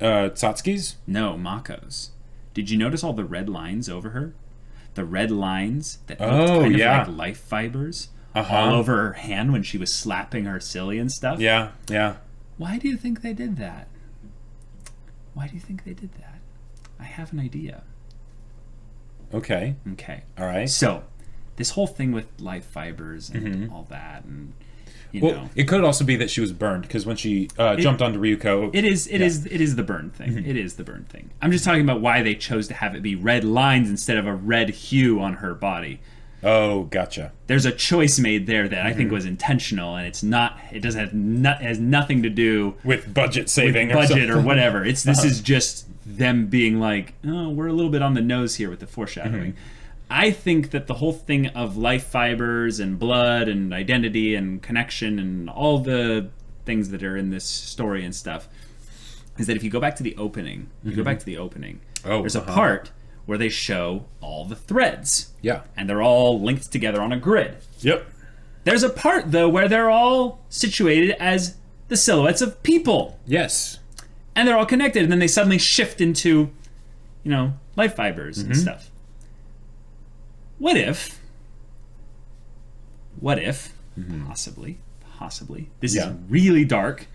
Satsuki's? No, Mako's. Did you notice all the red lines over her? The red lines that looked kind of like life fibers all over her hand when she was slapping her silly and stuff? Yeah. Why do you think they did that? I have an idea. Okay. Okay. All right. So, this whole thing with life fibers and all that, and know. It could also be that she was burned because when she jumped onto Ryuko, it is the burn thing. It is the burn thing. I'm just talking about why they chose to have it be red lines instead of a red hue on her body. Oh, gotcha. There's a choice made there that I think was intentional, and it's not. It doesn't have has nothing to do with budget saving, or whatever. This is just them being like, oh, we're a little bit on the nose here with the foreshadowing. I think that the whole thing of life fibers and blood and identity and connection and all the things that are in this story and stuff is that if you go back to the opening, there's a part where they show all the threads. Yeah. And they're all linked together on a grid. Yep. There's a part, though, where they're all situated as the silhouettes of people. Yes. And they're all connected, and then they suddenly shift into, life fibers and stuff. What if, possibly, this is really dark.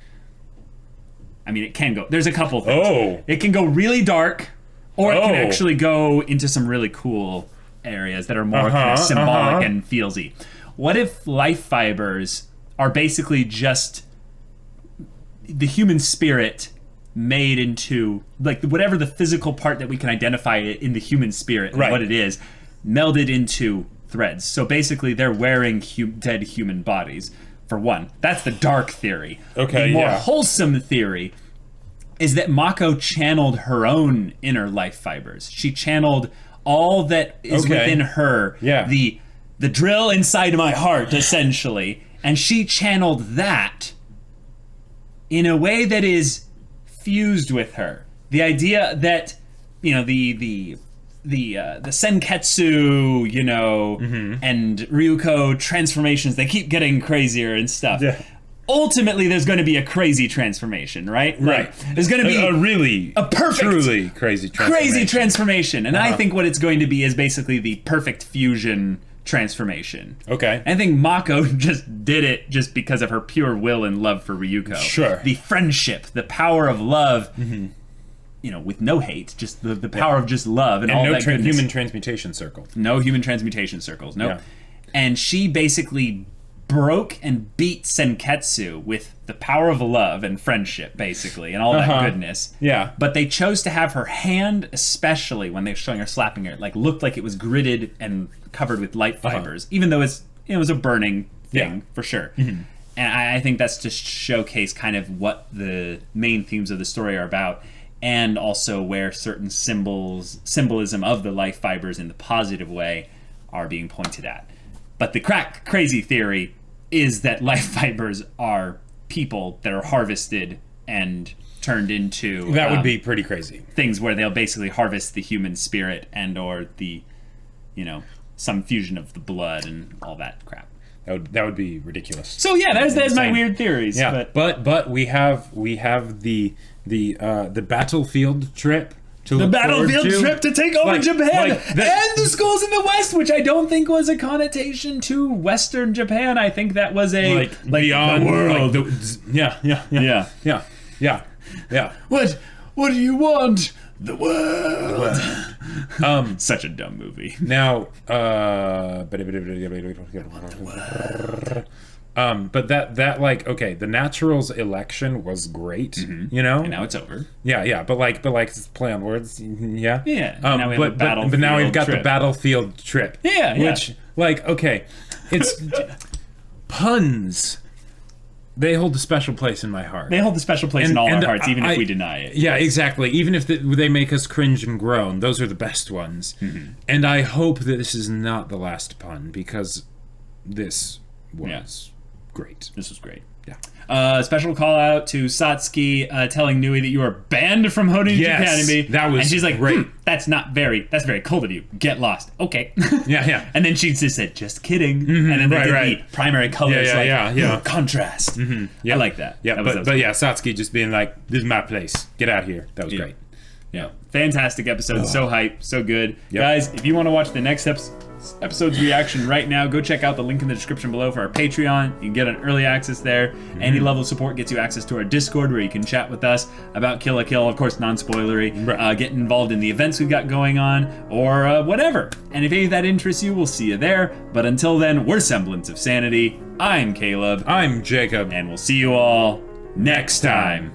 I mean, it can go, there's a couple things. Oh. It can go really dark, or it can actually go into some really cool areas that are more kind of symbolic and feelsy. What if life fibers are basically just the human spirit made into, like, whatever the physical part that we can identify in the human spirit and what it is, melded into threads. So basically they're wearing dead human bodies, for one. That's the dark theory. Okay, the more wholesome theory is that Mako channeled her own inner life fibers. She channeled all that is within her. Yeah. The drill inside my heart, essentially. And she channeled that in a way that is fused with her. The idea that, the Senketsu, and Ryuko transformations, they keep getting crazier and stuff. Yeah. Ultimately, there's going to be a crazy transformation, right? Right. There's going to be a perfect, truly crazy transformation. And I think what it's going to be is basically the perfect fusion transformation. Okay. I think Mako just did it just because of her pure will and love for Ryuko. Sure. The friendship, the power of love, with no hate, just the power of just love and all no that goodness. Human transmutation circle. No human transmutation circles. Nope. Yeah. And she basically broke and beat Senketsu with the power of love and friendship, basically, and all that goodness. Yeah. But they chose to have her hand, especially when they were showing her slapping her, looked like it was gridded and covered with light fibers, even though it was a burning thing, for sure. And I think that's to showcase kind of what the main themes of the story are about, and also where certain symbolism of the life fibers in the positive way are being pointed at. But the crazy theory is that life fibers are people that are harvested and turned into... That would be pretty crazy. Things where they'll basically harvest the human spirit and or the, some fusion of the blood and all that crap. That would be ridiculous. So yeah, there's my weird theories. Yeah, but we have the battlefield trip. The battlefield trip to take over Japan and the schools in the West, which I don't think was a connotation to Western Japan. I think that was a beyond the world. Yeah. What do you want? The world. Such a dumb movie. Now, but that the Naturals election was great, And now it's over. Yeah, but it's play on words, yeah. Now we have but now we've got the battlefield trip. Which it's puns. They hold a special place in my heart. They hold a special place in all our hearts, even if we deny it. Yeah, exactly. Even if they make us cringe and groan, those are the best ones. And I hope that this is not the last pun, because this was great. This was great. Yeah. Special call out to Satsuki telling Nui that you are banned from Honinji Academy. That was and she's like, great. that's very cold of you. Get lost. Okay. Yeah. And then she just said, just kidding. And then they did the primary colors contrast. I like that. Yeah, that but Satsuki just being like, this is my place. Get out here. That was great. Yeah. Fantastic episode. So hype. So good. Guys, if you want to watch the next episode... episode's reaction right now, go check out the link in the description below for our Patreon. You can get an early access there. Any level of support gets you access to our Discord where you can chat with us about Kill la Kill, of course non-spoilery, get involved in the events we've got going on, or whatever. And if any of that interests you, we'll see you there. But until then, we're Semblance of Sanity. I'm Caleb. I'm Jacob. And we'll see you all next time.